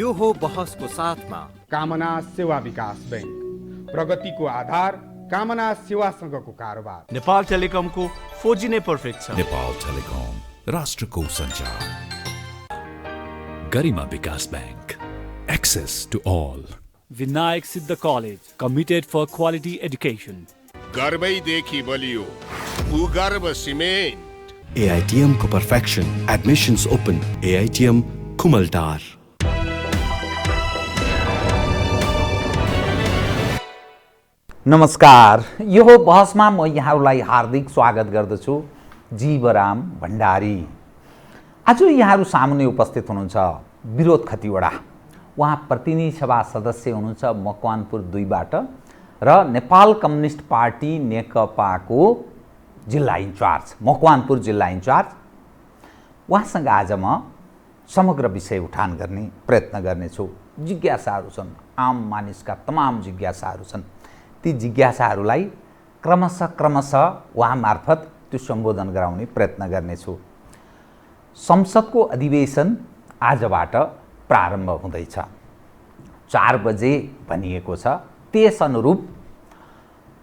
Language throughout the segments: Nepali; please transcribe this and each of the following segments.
यो हो बहसको साथमा कामना सेवा विकास बैंक, प्रगतिको आधार कामना सेवासँगको कारोबार। नेपाल टेलिकमको 4G नै पर्फेक्ट छ। नेपाल टेलिकम, राष्ट्रको सञ्चार। Garima Bikas bank, access to all. Vinayak Siddha college, committed for quality education. गर्वैदेखि बलियो भूगर्भ सिमेन्ट। AITM को perfection, admissions open. AITM Kumaltar. नमस्कार, यो हो बहसमा म यहाँहरूलाई हार्दिक स्वागत गर्दछु। जीवराम भण्डारी। आज यहाँहरू सामुन्ने उपस्थित हुनुहुन्छ विरोध खतिवडा। उहाँ प्रतिनिधि सभा सदस्य हुनुहुन्छ मकवानपुर 2 बाट र नेपाल कम्युनिस्ट पार्टी नेकपाको जिल्ला इन्चार्ज, मकवानपुर जिल्ला इन्चार्ज। उहाँसँग आज म समग्र विषय उठान गर्ने प्रयत्न गर्नेछु। जिज्ञासाहरू छन्, आम मानिसका तमाम जिज्ञासाहरू छन्। ती जिज्ञासाहरूलाई क्रमशः उहाँ मार्फत त्यो सम्बोधन गराउने प्रयत्न गर्नेछु। संसदको अधिवेशन आजबाट प्रारम्भ हुँदैछ। 4 बजे भनिएको छ। त्यस अनुरूप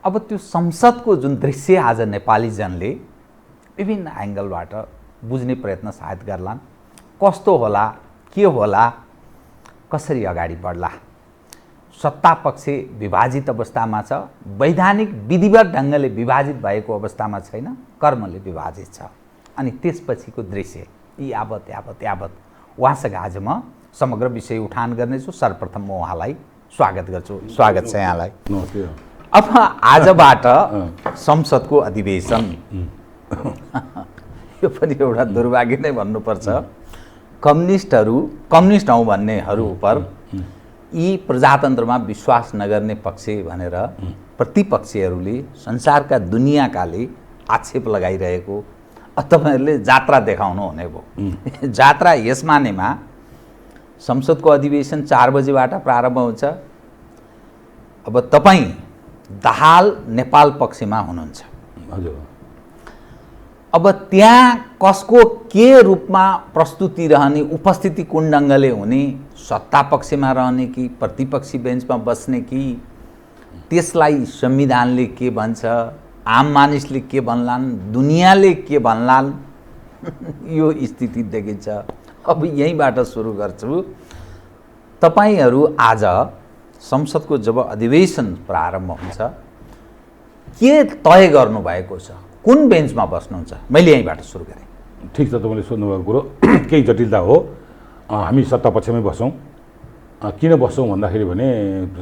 अब त्यो संसदको जुन दृश्य आज नेपाली जनले विभिन्न एङ्गलबाट बुझ्ने प्रयत्न सायद गर्लान्। कस्तो होला, के होला, कसरी अगाडि बढ्ला। सत्ता पक्ष विभाजित अवस्थामा छ, वैधानिक विधिवत ढङ्गले विभाजित भएको अवस्थामा छैन, कर्मले विभाजित छ। अनि त्यसपछिको दृश्य यावत उहाँसँग आज म समग्र विषय उठान गर्नेछु। सर्वप्रथम म उहाँलाई स्वागत गर्छु। स्वागत छ यहाँलाई। अब आजबाट संसदको अधिवेशन। यो पनि एउटा दुर्भाग्य नै भन्नुपर्छ। कम्युनिस्ट हौँ भन्नेहरू उपर यी प्रजातन्त्रमा विश्वास नगर्ने पक्ष भनेर प्रतिपक्षीहरूले संसारका दुनियाँकाले आक्षेप लगाइरहेको तपाईँहरूले जात्रा देखाउनु हुने भयो। जात्रा यस मानेमा संसदको अधिवेशन 4 बजेबाट प्रारम्भ हुन्छ। अब तपाईँ दाहाल नेपाल पक्षमा हुनुहुन्छ। हजुर। अब त्यहाँ कसको के रूपमा प्रस्तुति रहने, उपस्थिति कुन ढङ्गले हुने, सत्ता पक्षमा रहने कि प्रतिपक्षी बेन्चमा बस्ने कि, त्यसलाई संविधानले के भन्छ, आम मानिसले के भन्लान्, दुनियाँले के भन्लान्, यो स्थिति देखिन्छ। अब यहीँबाट सुरु गर्छु। तपाईँहरू आज संसदको जब अधिवेशन प्रारम्भ हुन्छ के तय गर्नुभएको छ, कुन बेन्चमा बस्नुहुन्छ? मैले यहीँबाट सुरु गरेँ। ठिक छ, तपाईँले सोध्नुभएको कुरो केही जटिलता हो। हामी सत्ता पक्षमै बस्छौँ। किन बस्छौँ भन्दाखेरि भने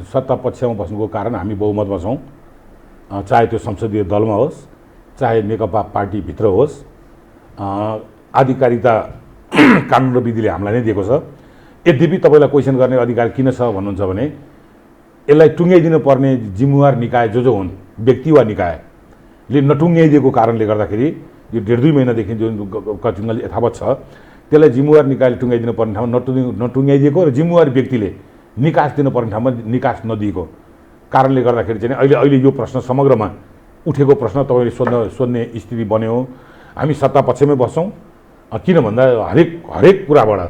सत्ता पक्षमा बस्नुको कारण हामी बहुमतमा छौँ। चाहे त्यो संसदीय दलमा होस्, चाहे नेकपा पार्टीभित्र होस्। आधिकारिकता कानुन र विधिले हामीलाई नै दिएको छ। यद्यपि तपाईँलाई क्वेसन गर्ने अधिकार किन छ भन्नुहुन्छ भने यसलाई टुङ्ग्याइदिनु पर्ने जिम्मेवार निकाय जो हुन्, व्यक्ति वा निकायले नटुङ्ग्याइदिएको कारणले गर्दाखेरि यो 1.5-2 महिनादेखि जुन कटिङ्गल यथावत छ त्यसलाई जिम्मेवार निकायले टुङ्ग्याइदिनु पर्ने ठाउँमा नटुङ्ग्याइदिएको र जिम्मेवार व्यक्तिले निकास दिनुपर्ने ठाउँमा निकास नदिएको कारणले गर्दाखेरि चाहिँ अहिले यो प्रश्न समग्रमा उठेको प्रश्न तपाईँले सोध्ने स्थिति बन्यो। हामी सत्ता पक्षमै बस्छौँ। किन भन्दा हरेक कुराबाट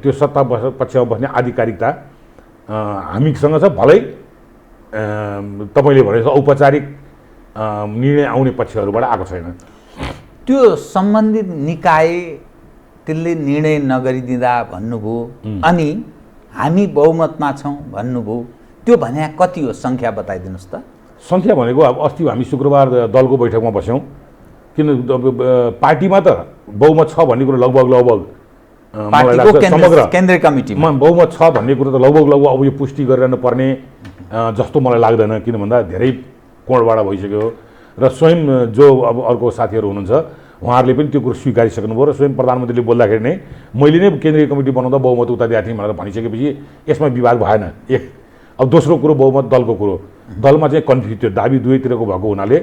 त्यो सत्ता पक्षमा बस्ने आधिकारिकता हामीसँग छ। भलै तपाईँले भने औपचारिक निर्णय आउने पक्षहरूबाट आएको छैन। त्यो सम्बन्धित निकाय त्यसले निर्णय नगरिदिँदा भन्नुभयो, अनि हामी बहुमतमा छौँ भन्नुभयो। त्यो भने कति हो? सङ्ख्या बताइदिनुहोस् त। सङ्ख्या भनेको अब अस्ति हामी शुक्रबार दलको बैठकमा बस्यौँ। किन पार्टीमा त बहुमत छ भन्ने कुरो लगभग मलाई लाग्छ समग्र केन्द्रीय कमिटीमा बहुमत छ भन्ने कुरो त लगभग अब यो पुष्टि गरिरहनु पर्ने जस्तो मलाई लाग्दैन। किन भन्दा धेरै कोणबाट भइसक्यो र स्वयं जो अब अर्को साथीहरू हुनुहुन्छ उहाँहरूले पनि त्यो कुरो स्वीकारिसक्नुभयो र स्वयं प्रधानमन्त्रीले बोल्दाखेरि नै मैले नै केन्द्रीय कमिटी बनाउँदा बहुमत उता दिएको थिएँ भनेर भनिसकेपछि यसमा विवाद भएन। एक अब दोस्रो कुरो बहुमत दलको कुरो। दलमा चाहिँ कन्फ्युज थियो, दाबी दुवैतिरको भएको हुनाले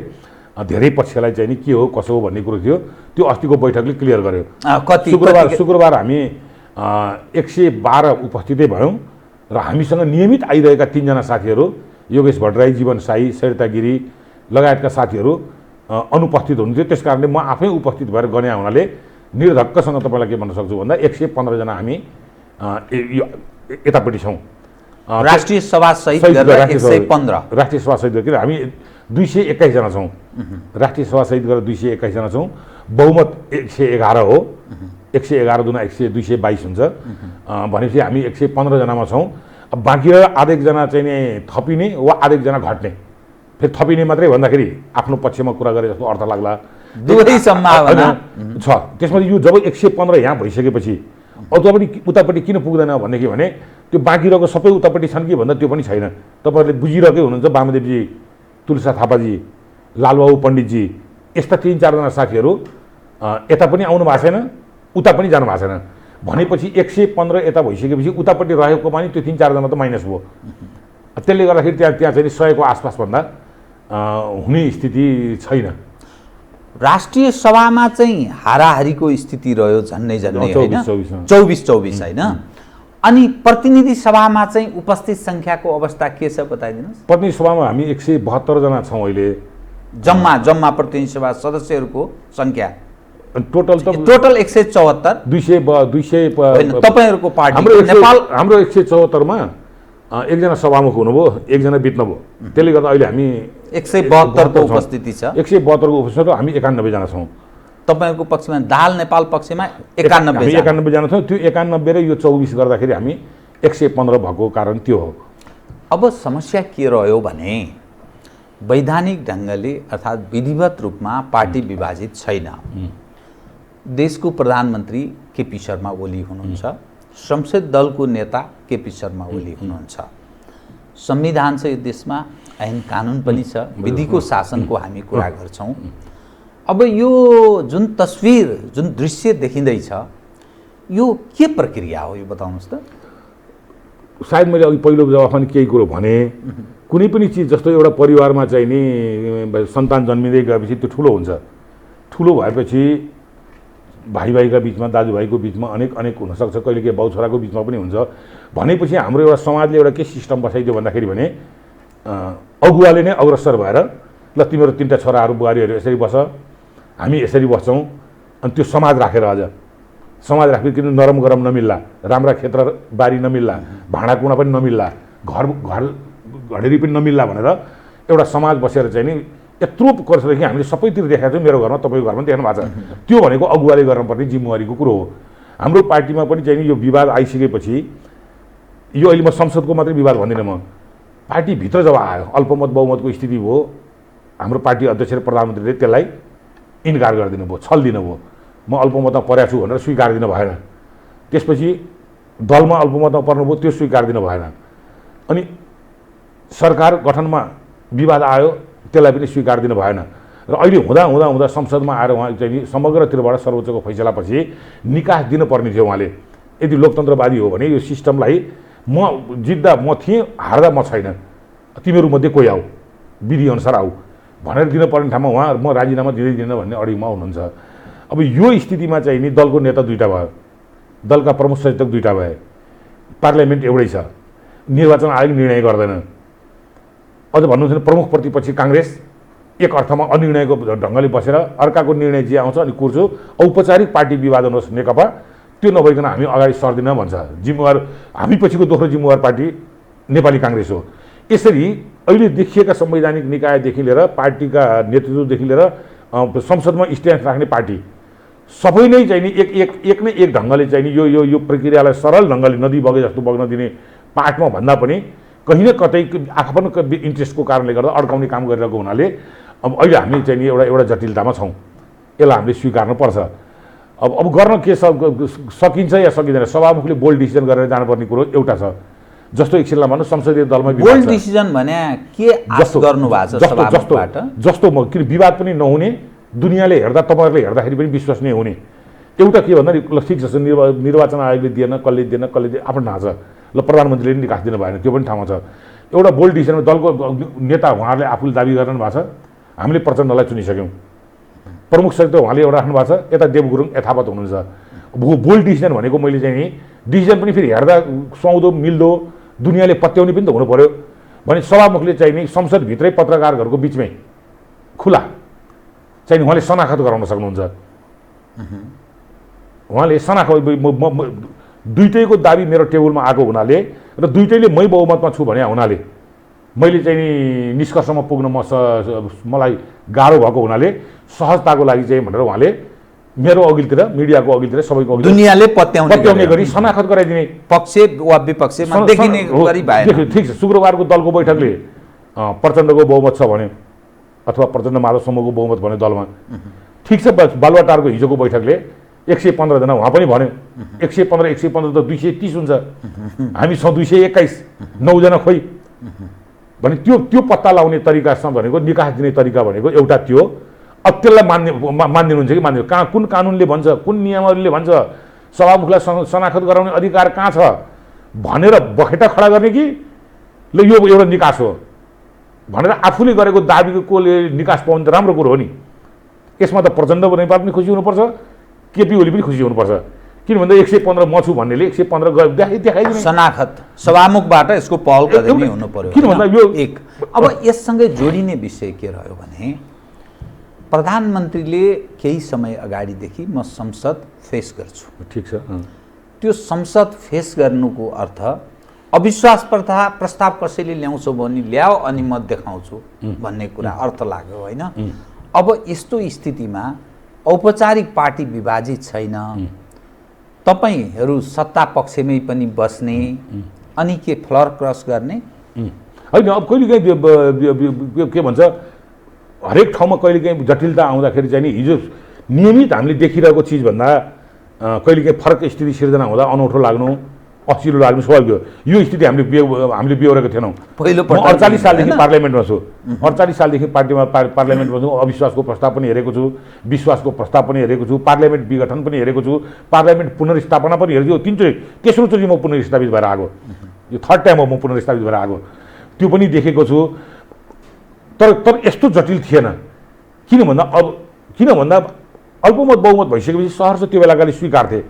धेरै पक्षलाई चाहिँ नि के हो कसो हो भन्ने कुरो थियो। त्यो अस्तिको बैठकले क्लियर गर्यो। शुक्रबार हामी 112 उपस्थितै भयौँ र हामीसँग नियमित आइरहेका 3 जना साथीहरू योगेश भट्टराई, जीवन साई, सरिता गिरी लगायतका साथीहरू अनुपस्थित हुनुहुन्थ्यो। त्यस कारणले म आफै उपस्थित भएर गने हुनाले निर्धक्कसँग तपाईँलाई के भन्न सक्छु भन्दा 115 जना हामी यो यतापट्टि छौँ राष्ट्रिय सभा सहित गरेर 115 राष्ट्रिय सभा सहित गरेर हामी 221 जना छौँ राष्ट्रिय सभा सहित गरेर 221 जना छौँ बहुमत 111 हो 111 दुना 222 हुन्छ भनेपछि हामी 115 जनामा छौँ अब बाँकी आधेक जना चाहिँ नि थपिने वा आधेक जना घट्ने फेरि थपिने मात्रै भन्दाखेरि आफ्नो पक्षमा कुरा गरे जस्तो अर्थ लाग्ला दुवै सम्भावना छ त्यसमा यो जब 115 यहाँ भइसकेपछि उतापट्टि किन पुग्दैन भनेदेखि भने त्यो बाँकी रहेको सबै उतापट्टि छन् कि भन्दा त्यो पनि छैन तपाईँहरूले बुझिरहेकै हुनुहुन्छ वामदेवजी तुलसा थापाजी लालबाबु पण्डितजी यस्ता 3-4 जना साथीहरू यता पनि आउनु भएको छैन उता पनि जानु भएको छैन भनेपछि 115 यता भइसकेपछि उतापट्टि रहेको पनि त्यो 3-4 जना त माइनस भयो त्यसले गर्दाखेरि त्यहाँ चाहिँ 100 को आसपासभन्दा हुने स्थिति छैन राष्ट्रिय सभामा चाहिँ हाराहारीको स्थिति रह्यो झन्नै होइन 24-24 होइन अनि प्रतिनिधि सभामा चाहिँ उपस्थित सङ्ख्याको अवस्था के छ बताइदिनुहोस् प्रतिनिधि सभामा हामी 172 जना छौँ अहिले जम्मा प्रतिनिधि सभा सदस्यहरूको सङ्ख्या टोटल 174 200 तपाईँहरूको पार्टी हाम्रो 174 मा एकजना सभामुख हुनुभयो एकजना बित्नुभयो त्यसले गर्दा अहिले हामी 172 को उपस्थिति छ 172 को उपस्थिति हामी 91 जना छौँ तपाईँहरूको पक्षमा दाहाल नेपाल पक्षमा 91 जना छौँ त्यो 91 र यो 24 गर्दाखेरि हामी 115 भएको कारण त्यो हो अब समस्या के रह्यो भने वैधानिक ढङ्गले अर्थात् विधिवत रूपमा पार्टी विभाजित छैन देशको प्रधानमन्त्री केपी शर्मा ओली हुनुहुन्छ संसद दलको नेता केपी शर्मा ओली हुनुहुन्छ संविधान छ यो देशमा ऐन कानुन पनि छ विधिको शासनको हामी कुरा गर्छौँ अब यो जुन तस्विर जुन दृश्य देखिँदैछ यो के प्रक्रिया हो यो बताउनुहोस् त सायद मैले अघि पहिलो जवाफमा केही कुरो भने कुनै पनि चिज जस्तो एउटा परिवारमा चाहिँ नि सन्तान जन्मिँदै गएपछि त्यो ठुलो हुन्छ ठुलो भएपछि भाइका बिचमा दाजुभाइको बिचमा अनेक हुनसक्छ कहिले के बाउ छोराको बिचमा पनि हुन्छ भनेपछि हाम्रो एउटा समाजले एउटा के सिस्टम बसाइदियो भन्दाखेरि भने अगुवाले नै अग्रसर भएर ल तिम्रो 3टा छोराहरू बुहारीहरू यसरी बस हामी यसरी बस्छौँ अनि त्यो समाज राखेर अझ समाज राखेर किन नरम गरम नमिल्ला राम्रा क्षेत्र बारी नमिल्ला भाँडा कुँडा पनि नमिल्ला घर घडेरी पनि नमिल्ला भनेर एउटा समाज बसेर चाहिँ नि यत्रो वर्षदेखि हामीले सबैतिर देखाएको छौँ मेरो घरमा तपाईँको घरमा देख्नु भएको छ त्यो भनेको अगुवाले गर्नुपर्ने जिम्मेवारीको कुरो हो हाम्रो पार्टीमा पनि चाहिँ यो विवाद आइसकेपछि यो अहिले म संसदको मात्रै विवाद भन्दिनँ म पार्टीभित्र जब आयो अल्पमत बहुमतको स्थिति भयो हाम्रो पार्टी अध्यक्ष र प्रधानमन्त्रीले त्यसलाई इन्कार गरिदिनु भयो छल दिनुभयो म अल्पमतमा परेको छु भनेर स्वीकार दिनु भएन त्यसपछि दलमा अल्पमतमा पर्नुभयो त्यो स्वीकार दिनु भएन अनि सरकार गठनमा विवाद आयो त्यसलाई पनि स्वीकार दिनु भएन र अहिले हुँदा संसदमा आएर उहाँ चाहिँ समग्रतिरबाट सर्वोच्चको फैसलापछि निकास दिनुपर्ने थियो उहाँले यदि लोकतन्त्रवादी हो भने यो सिस्टमलाई म जित्दा म थिएँ हार्दा म छैन तिमीहरूमध्ये कोही आऊ विधिअनुसार आऊ भनेर दिनुपर्ने ठाउँमा उहाँ म राजीनामा दिँदैन भन्ने अडिगमा हुनुहुन्छ अब यो स्थितिमा चाहिँ नि दलको नेता 2टा भयो दलका प्रमुख सचेतक 2टा भए पार्लियामेन्ट एउटै छ निर्वाचन आयोग निर्णय गर्दैन अझ भन्नुहुन्छ भने प्रमुख प्रतिपक्षी काङ्ग्रेस एक अर्थमा अनिर्णयको ढङ्गले बसेर अर्काको निर्णय जे आउँछ अनि कुर्छु औपचारिक पार्टी विवाद हुनुहोस् नेकपा त्यो नभइकन हामी अगाडि सर्दिन भन्छ जिम्मेवार हामी पछिको दोस्रो जिम्मेवार पार्टी नेपाली काङ्ग्रेस हो यसरी अहिले देखिएका संवैधानिक निकायदेखि लिएर पार्टीका नेतृत्वदेखि लिएर संसदमा स्ट्यान्ड राख्ने पार्टी सबै नै चाहिँ नि एक न एक ढङ्गले चाहिँ नि यो प्रक्रियालाई सरल ढङ्गले नदी बगे जस्तो बग्न दिने पाठमा भन्दा पनि कहीँ न कतै आफ्नो इन्ट्रेस्टको कारणले गर्दा अड्काउने काम गरिरहेको हुनाले अब अहिले हामी चाहिँ नि एउटा जटिलतामा छौँ यसलाई हामीले स्वीकार्नुपर्छ अब गर्न के सकिन्छ या सकिँदैन सभामुखले बोल्ड डिसिजन गरेर जानुपर्ने कुरो एउटा छ जस्तो एकछिनलाई भन्नु संसदीय दलमा बोल्ड डिसिजन भने के आश गर्नु भएको छ सभामुखबाट जस्तो किन विवाद पनि नहुने दुनियाँले हेर्दा तपाईँहरूले हेर्दाखेरि पनि विश्वसनीय हुने एउटा के भन्दा ल ठिक छ निर्वाचन आयोगले दिएन कसले आफ्नो ढाँचा ल प्रधानमन्त्रीले पनि निकास दिनु भएन त्यो पनि ठाउँमा छ एउटा बोल्ड डिसिजनमा दलको नेता उहाँहरूले आफूले दाबी गरिरहनु भएको छ हामीले प्रचण्डलाई चुनिसक्यौँ प्रमुख सचिव उहाँले एउटा राख्नु भएको छ यता देव गुरुङ यथावत हुनुहुन्छ बोल्ड डिसिजन भनेको मैले चाहिँ नि डिसिजन पनि फेरि हेर्दा सुहाउँदो मिल्दो दुनियाँले पत्याउने पनि त हुनु पर्यो भने सभामुखले चाहिँ नि संसदभित्रै पत्रकारहरूको बिचमै खुला चाहिँ उहाँले शनाखत गराउन सक्नुहुन्छ उहाँले शनाखत दुईटैको दाबी मेरो टेबलमा आएको हुनाले र दुईटैले मै बहुमतमा छु भने हुनाले मैले चाहिँ नि निष्कर्षमा पुग्न मलाई गाह्रो भएको हुनाले सहजताको लागि चाहिँ भनेर उहाँले मेरो अघिल्तिर मिडियाको अघिल्तिर सबैको अघिल्तिर दुनियाँले पत्याउने गरी शनाखत गराइदिने पक्ष वा विपक्षमा देखिने गरी भएन। ठिक छ, शुक्रबारको दलको बैठकले प्रचण्डको बहुमत छ भने अथवा प्रचण्ड माधव समूहको बहुमत भने दलमा ठिक छ। बालुवाटारको हिजोको बैठकले 115 जना उहाँ पनि भन्यो 115 115 त 230 हुन्छ, हामी छौँ 221, 9 जना खोइ भने त्यो पत्ता लगाउने तरिका भनेको निकास दिने तरिका भनेको एउटा त्यो। अब त्यसलाई मानिदिनुहुन्छ कि मान्दैन, कहाँ कुन कानुनले भन्छ, कुन नियमहरूले भन्छ सभामुखलाई शनाखत गराउने अधिकार कहाँ छ भनेर बखेटा खडा गर्ने कि ल यो एउटा निकास हो भनेर आफूले गरेको दाबीकोले निकास पाउनु त राम्रो कुरो हो नि। यसमा त प्रचण्ड नेपाल पनि खुसी हुनुपर्छ, केपी ओली पनि खुसी हुनुपर्छ। किन भन्दा 115 म छु भन्नेले 115 देखाइदिने शनाखत सभामुखबाट यसको पहल कदमी हुनु पर्यो। किन भन्दा यो एक अब यससँगै जोडिने विषय के रह्यो भने प्रधानमन्त्रीले केही समय अगाडिदेखि म संसद फेस गर्छु, ठिक छ, त्यो संसद फेस गर्नुको अर्थ अविश्वास प्रस्ताव कसैले ल्याउँछौ भने ल्याओ अनि म देखाउँछु भन्ने कुरा अर्थ लाग्यो होइन। अब यस्तो स्थितिमा औपचारिक पार्टी विभाजित छैन, तपाईहरू सत्ता पक्षमै पनि बस्ने अनि के फ्लर क्रस गर्ने होइन। अब कहिलेकाहीँ के भन्छ हरेक ठाउँमा कहिलेकाहीँ जटिलता आउँदाखेरि चाहिँ नि हिजो नियमित हामीले देखिरहेको चिजभन्दा कहिलेकाहीँ फरक स्थिति सिर्जना हुँदा अनौठो लाग्नु अचिलो लाग्नु स्वाभाविक हो। यो स्थिति हामीले बिहोरेको थिएनौँ। पहिलो 48 सालदेखि पार्लियामेन्टमा छु, 48 सालदेखि पार्लियामेन्टमा छु, अविश्वासको प्रस्ताव पनि हेरेको छु, विश्वासको प्रस्ताव पनि हेरेको छु, पार्लियामेन्ट विघटन पनि हेरेको छु, पार्लियामेन्ट पुनर्स्थापना पनि हेरेको छु। तीनचोटि तेस्रोचोटि म पुनर्स्थापित भएर आएको, यो थर्ड टाइम हो म पुनर्स्थापित भएर आएको, त्यो पनि देखेको छु। तर यस्तो जटिल थिएन। किन भन्दा अल्पमत बहुमत भइसकेपछि सहर त्यो बेलाकाले स्वीकार्थे।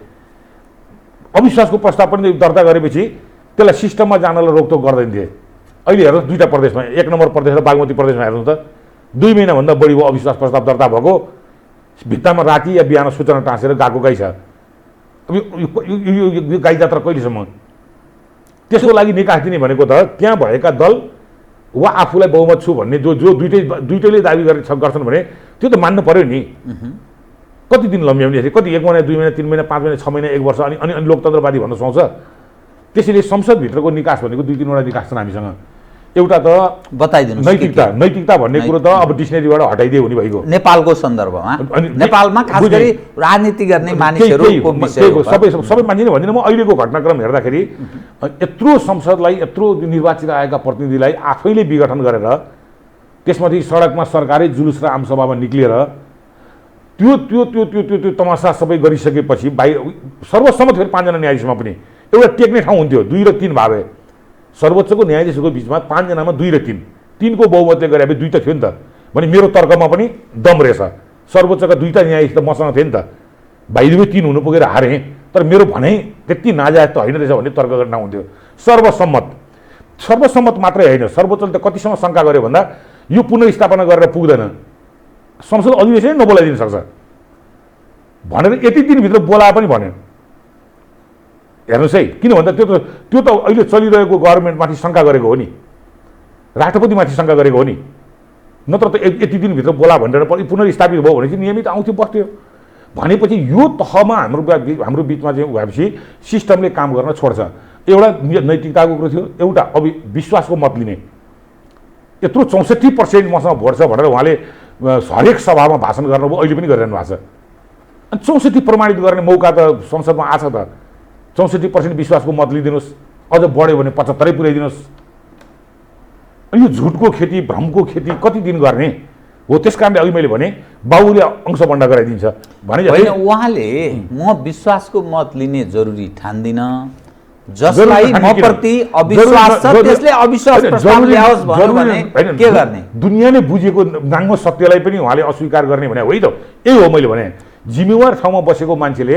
अविश्वासको प्रस्ताव पनि दर्ता गरेपछि त्यसलाई सिस्टममा जानलाई रोकटोक गर्दैन्थे। अहिले हेर्नुहोस् दुईवटा प्रदेशमा, 1 नम्बर प्रदेश र बागमती प्रदेशमा हेर्नुहोस् त 2 महिनाभन्दा बढी भयो अविश्वास प्रस्ताव दर्ता भएको, भित्तामा राति या बिहान सूचना टाँसेर गएको गाई छ। अब यो गाई जात्रा कहिलेसम्म? त्यसको लागि निकास दिने भनेको त त्यहाँ भएका दल वा आफूलाई बहुमत छु भन्ने जो दुईटैले दाबी गर्छन् भने त्यो त मान्नु पर्यो नि। कति दिन लम्ब्याउने, कति 1 महिना 2 महिना 3 महिना 5 महिना 6 महिना 1 वर्ष अनि लोकतन्त्रवादी भन्न सुहाउँछ। त्यसैले संसदभित्रको निकास भनेको 2-3वटा निकास छन् हामीसँग। एउटा त बताइदिनु नैतिकता भन्ने कुरो त अब डिक्सनरीबाट हटाइदिए हुने भइगयो नेपालको सन्दर्भमा। नेपालमा खास गरी राजनीति गर्ने मानिसहरूको सबै मान्छेले भन्दिनँ म। अहिलेको घटनाक्रम हेर्दाखेरि यत्रो संसदलाई यत्रो निर्वाचित आएका प्रतिनिधिलाई आफैले विघटन गरेर त्यसमाथि सडकमा सरकारै जुलुस र आमसभामा निक्लिएर त्यो तमासा सबै गरिसकेपछि सर्वसम्मत फेरि 5 जना न्यायाधीशमा पनि एउटा टेक्ने ठाउँ हुन्थ्यो। 2 र 3 भावे सर्वोच्चको न्यायाधीशको बिचमा 5 जनामा 2 र 3 को बहुमतले गरे 2 त थियो नि त भने मेरो तर्कमा पनि दम रहेछ। सर्वोच्चका 2टा न्यायाधीश त मसँग थिए नि त, भाइदुवै 3 हुनु पुगेर हारे, तर मेरो भनाइ त्यति नाजायज त होइन रहेछ भन्ने तर्क गर्न हुन्थ्यो। सर्वसम्मत मात्रै होइन, सर्वोच्चले त कतिसम्म शङ्का गर्यो भन्दा यो पुनर्स्थापना गरेर पुग्दैन, संसद अधिवेशन नबोलाइदिन सक्छ भनेर यति दिनभित्र बोलाए पनि भन्यो। हेर्नुहोस् है, किन भन्दा त्यो त अहिले चलिरहेको गभर्मेन्टमाथि शङ्का गरेको हो नि, राष्ट्रपतिमाथि शङ्का गरेको हो नि। नत्र त यति दिनभित्र बोला भनेर पुनर्स्थापित भयो भनेपछि नियमित आउँथ्यो बस्थ्यो। भनेपछि यो तहमा हाम्रो बिचमा चाहिँ भएपछि सिस्टमले काम गर्न छोड्छ। एउटा नैतिकताको कुरो थियो, एउटा विश्वासको मत लिने। यत्रो 64% मसँग भोट छ भनेर उहाँले हरेक सभामा भाषण गर्नुभयो, अहिले पनि गरिरहनु भएको छ। अनि 64 प्रमाणित गर्ने मौका त संसदमा आछ त। 64% विश्वासको मत लिइदिनुहोस्, अझ बढ्यो भने 75 पुर्याइदिनुहोस्। यो झुटको खेती भ्रमको खेती कति दिन गर्ने हो? त्यस कारणले अघि मैले भने बाबुले अंशबन्डा गराइदिन्छ भने उहाँले म विश्वासको मत लिने जरुरी ठान्दिनँ, जसलाई म प्रति अविश्वास छ त्यसले अविश्वास प्रस्ताव ल्याओस् भन्नु भने के गर्ने? दुनियाँले बुझेको नाङ्गो सत्यलाई पनि उहाँले अस्वीकार गर्ने भने होइन त। यही हो मैले भने जिम्मेवार ठाउँमा बसेको मान्छेले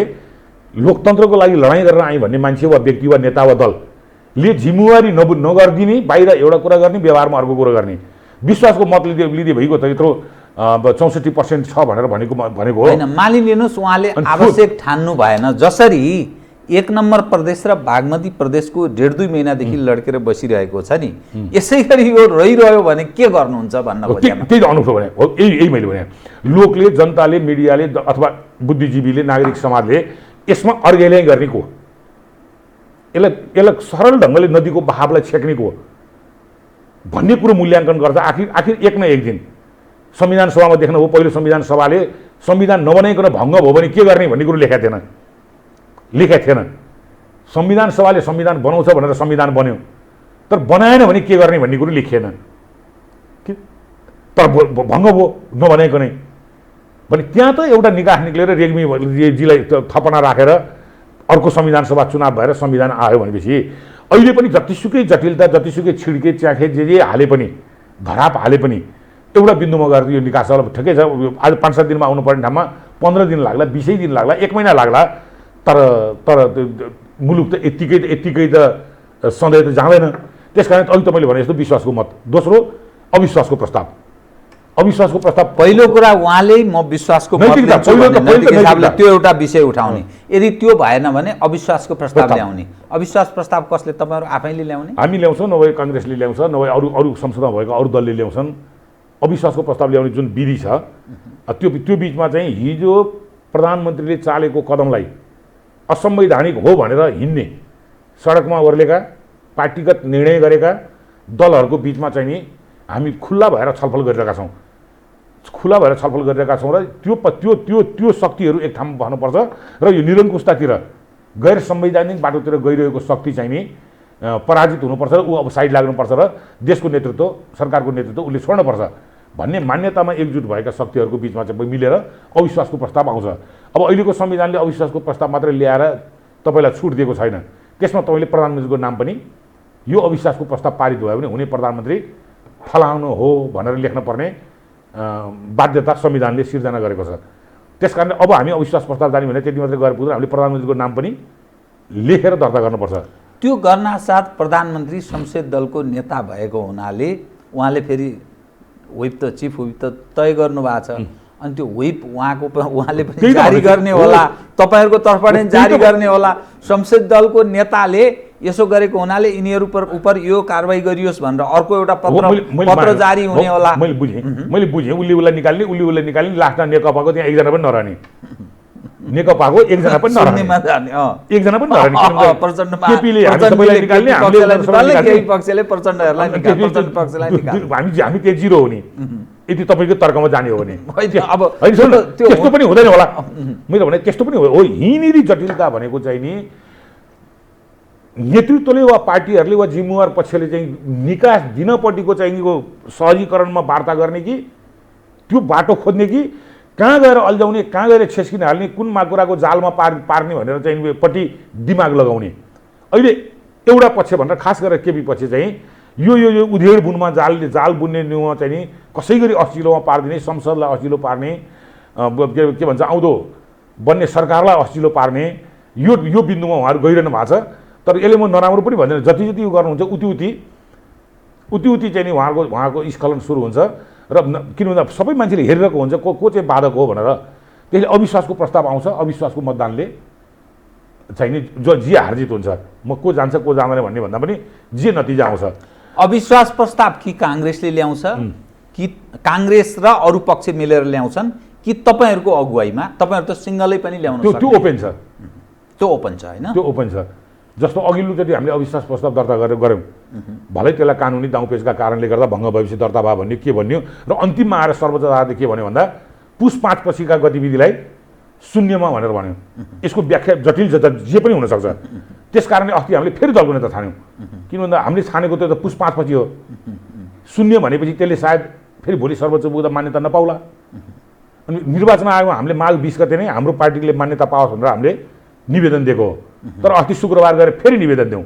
लोकतन्त्रको लागि लडाइँ गरेर आए भन्ने मान्छे वा व्यक्ति वा नेता वा दलले जिम्मेवारी नगरिदिने, बाहिर एउटा कुरा गर्ने, व्यवहारमा अर्को कुरा गर्ने। विश्वासको मत लिँदै भइगयो त यत्रो 64% छ भनेर भनेको हो। होइन, मानिलिनुहोस् उहाँले आवश्यक ठान्नु भएन। जसरी 1 नम्बर प्रदेश र बागमती प्रदेशको 1.5-2 महिनादेखि लड्केर बसिरहेको छ नि, यसै गरी यो रहिरह्यो भने के गर्नुहुन्छ भन्न खोजेको। त्यही अनुभव भने हो, यही मैले भने लोकले, जनताले, मिडियाले अथवा बुद्धिजीवीले, नागरिक समाजले यसमा अर्गेलै गर्ने को, यसलाई सरल ढङ्गले नदीको बहावलाई छेक्ने को भन्ने कुरो मूल्याङ्कन गर्दा आखिर एक न एक दिन संविधान सभामा देख्नुभयो, पहिलो संविधान सभाले संविधान नबनाइकन भङ्ग भयो भने के गर्ने भन्ने कुरो लेखेका थिएन। संविधान सभाले संविधान बनाउँछ भनेर संविधान बन्यो, तर बनाएन भने के गर्ने भन्ने कुरो लेखिएन। तर भङ्ग भयो नबनाइकनै भने त्यहाँ त एउटा निकास निक्लेर रेग्मीजीलाई थपना राखेर अर्को संविधान सभा चुनाव भएर संविधान आयो भनेपछि अहिले पनि जतिसुकै जटिलता, जतिसुकै छिड्के च्याखे जे हाले पनि, धराप हाले पनि एउटा बिन्दुमा गएर यो निकास सभा ठिकै छ। आज 5-7 दिनमा आउनुपर्ने ठाउँमा 15 दिन लाग्ला, 20 दिन लाग्ला, 1 महिना लाग्ला, तर मुलुक त यत्तिकै त सधैँ त जाँदैन। त्यसकारण अहिले त मैले भने जस्तो विश्वासको मत। दोस्रो अविश्वासको प्रस्ताव। पहिलो कुरा उहाँले म विश्वासको मत ल्याउँछु भन्ने हिसाबले त्यो एउटा विषय उठाउने, यदि त्यो भएन भने अविश्वासको प्रस्ताव ल्याउने। अविश्वास प्रस्ताव कसले, तपाईहरु आफैले ल्याउने? हामी ल्याउँछौँ, नभए कांग्रेसले ल्याउँछ, नभए अरू संसदमा भएको अरू दलले ल्याउँछन्। अविश्वासको प्रस्ताव ल्याउने जुन विधि छ त्यो बीचमा चाहिँ हिजो प्रधानमन्त्रीले चालेको कदमलाई असंवैधानिक हो भनेर हिँड्ने, सडकमा ओर्लेका, पार्टीगत निर्णय गरेका दलहरूको बीचमा चाहिँ नि हामी खुल्ला भएर छलफल गरिरहेका छौँ र त्यो शक्तिहरू एक ठाउँमा बस्नुपर्छ र यो निरङ्कुशतातिर, गैर संवैधानिक बाटोतिर गइरहेको शक्ति चाहिँ नि पराजित हुनुपर्छ र ऊ अब साइड लाग्नुपर्छ र देशको नेतृत्व, सरकारको नेतृत्व उसले छोड्नुपर्छ भन्ने मान्यतामा एकजुट भएका शक्तिहरूको बीचमा चाहिँ मिलेर अविश्वासको प्रस्ताव आउँछ। अब अहिलेको संविधानले अविश्वासको प्रस्ताव मात्रै ल्याएर तपाईँलाई छुट दिएको छैन, त्यसमा तपाईँले प्रधानमन्त्रीको नाम पनि यो अविश्वासको प्रस्ताव पारित भयो भने हुने प्रधानमन्त्री फलाउनु हो भनेर लेख्न पर्ने बाध्यता संविधानले सिर्जना गरेको छ। त्यसकारण अब हामी अविश्वास प्रस्ताव जाने भने त्यति मात्रै गएर पुग्दैन, हामीले प्रधानमन्त्रीको नाम पनि लेखेर दर्ता गर्नुपर्छ। त्यो गर्नासाथ प्रधानमन्त्री संसद दलको नेता भएको हुनाले उहाँले फेरि व्हिप त चिफ व्हिप त तय गर्नु भएको छ, अनि त्यो व्हिप उहाँले पनि जारी गर्ने होला, तपाईहरुको तर्फबाट जारी गर्ने होला। संसद दलको नेताले यसो गरेको हुनाले यिनीहरु उपर यो कारबाही गरियोस् भनेर अर्को एउटा पत्र जारी हुने होला। मैले बुझेँ उसले निकाल्ने लास्टमा नेकपाको त्यहाँ एकजना पनि नरहने, नेकपाको एकजना पनि नरहने, हामी त्यहाँ जिरो हुने यदि तपाईँको तर्कमा जाने हो भने। अब त्यस्तो पनि हुँदैन होला, मैले भने त्यस्तो पनि हो। यहीँनिर जटिलता भनेको चाहिँ नि नेतृत्वले वा पार्टीहरूले वा जिम्मेवार पक्षले चाहिँ निकास दिनपट्टिको चाहिँ सहजीकरणमा वार्ता गर्ने कि त्यो बाटो खोज्ने कि कहाँ गएर अल्झाउने, कहाँ गएर छेस्किन हाल्ने, कुन माकुराको जालमा पार्ने भनेर चाहिँ पट्टि दिमाग लगाउने। अहिले एउटा पक्ष भनेर खास गरेर केपी पक्ष चाहिँ यो उधेड बुनमा जाल बुन्ने न्युमा चाहिँ नि कसै गरी अस्चिलोमा पारिदिने, संसदलाई अस्चिलो पार्ने, के भन्छ आउँदो बन्ने सरकारलाई अस्चिलो पार्ने, यो बिन्दुमा उहाँहरू गइरहनु भएको छ। तर यसले म नराम्रो पनि भन्दैन, जति यो गर्नुहुन्छ उति चाहिँ नि उहाँको स्खलन सुरु हुन्छ र किन भन्दा सबै मान्छेले हेरिरहेको हुन्छ को चाहिँ बाधक हो भनेर। त्यसले अविश्वासको प्रस्ताव आउँछ, अविश्वासको मतदानले चाहिँ नि जो जे हारजित हुन्छ, म को जान्छ को जाँदैन भन्ने भन्दा पनि जे नतिजा आउँछ। अविश्वास प्रस्ताव कि कांग्रेसले ल्याउँछ कि कांग्रेस र अरू पक्ष मिलेर ल्याउँछन् कि तपाईहरुको अगुवाईमा? तपाईहरु त सिंगलै पनि ल्याउन सक्नुहुन्छ। त्यो ओपन छ, हैन? त्यो ओपन छ। जस्तो अघिल्लो जति हामीले अविश्वास प्रस्ताव दर्ता गऱ्यौँ, भलै त्यसलाई कानुनी दाउपेचका कारणले गर्दा भङ्ग भएपछि दर्ता भयो भन्ने के भन्यो र अन्तिममा आएर सर्वोच्च अदालतले के भन्यो भन्दा पुस 5 पछिका गतिविधिलाई शून्यमा भनेर भन्यो। यसको व्याख्या जटिल जे पनि हुनसक्छ। त्यस कारणले अस्ति हामीले फेरि दलको नेता छान्यौँ, किन भन्दा हामीले छानेको त्यो त पुस 5 पछि हो। शून्य भनेपछि त्यसले सायद फेरि भोलि सर्वोच्च पुग्दा मान्यता नपाउला। अनि निर्वाचन आयोगमा हामीले माघ 20 गते नै हाम्रो पार्टीले मान्यता पाओस् भनेर हामीले निवेदन दिएको हो, तर अस्ति शुक्रबार गएर फेरि निवेदन दिउँ,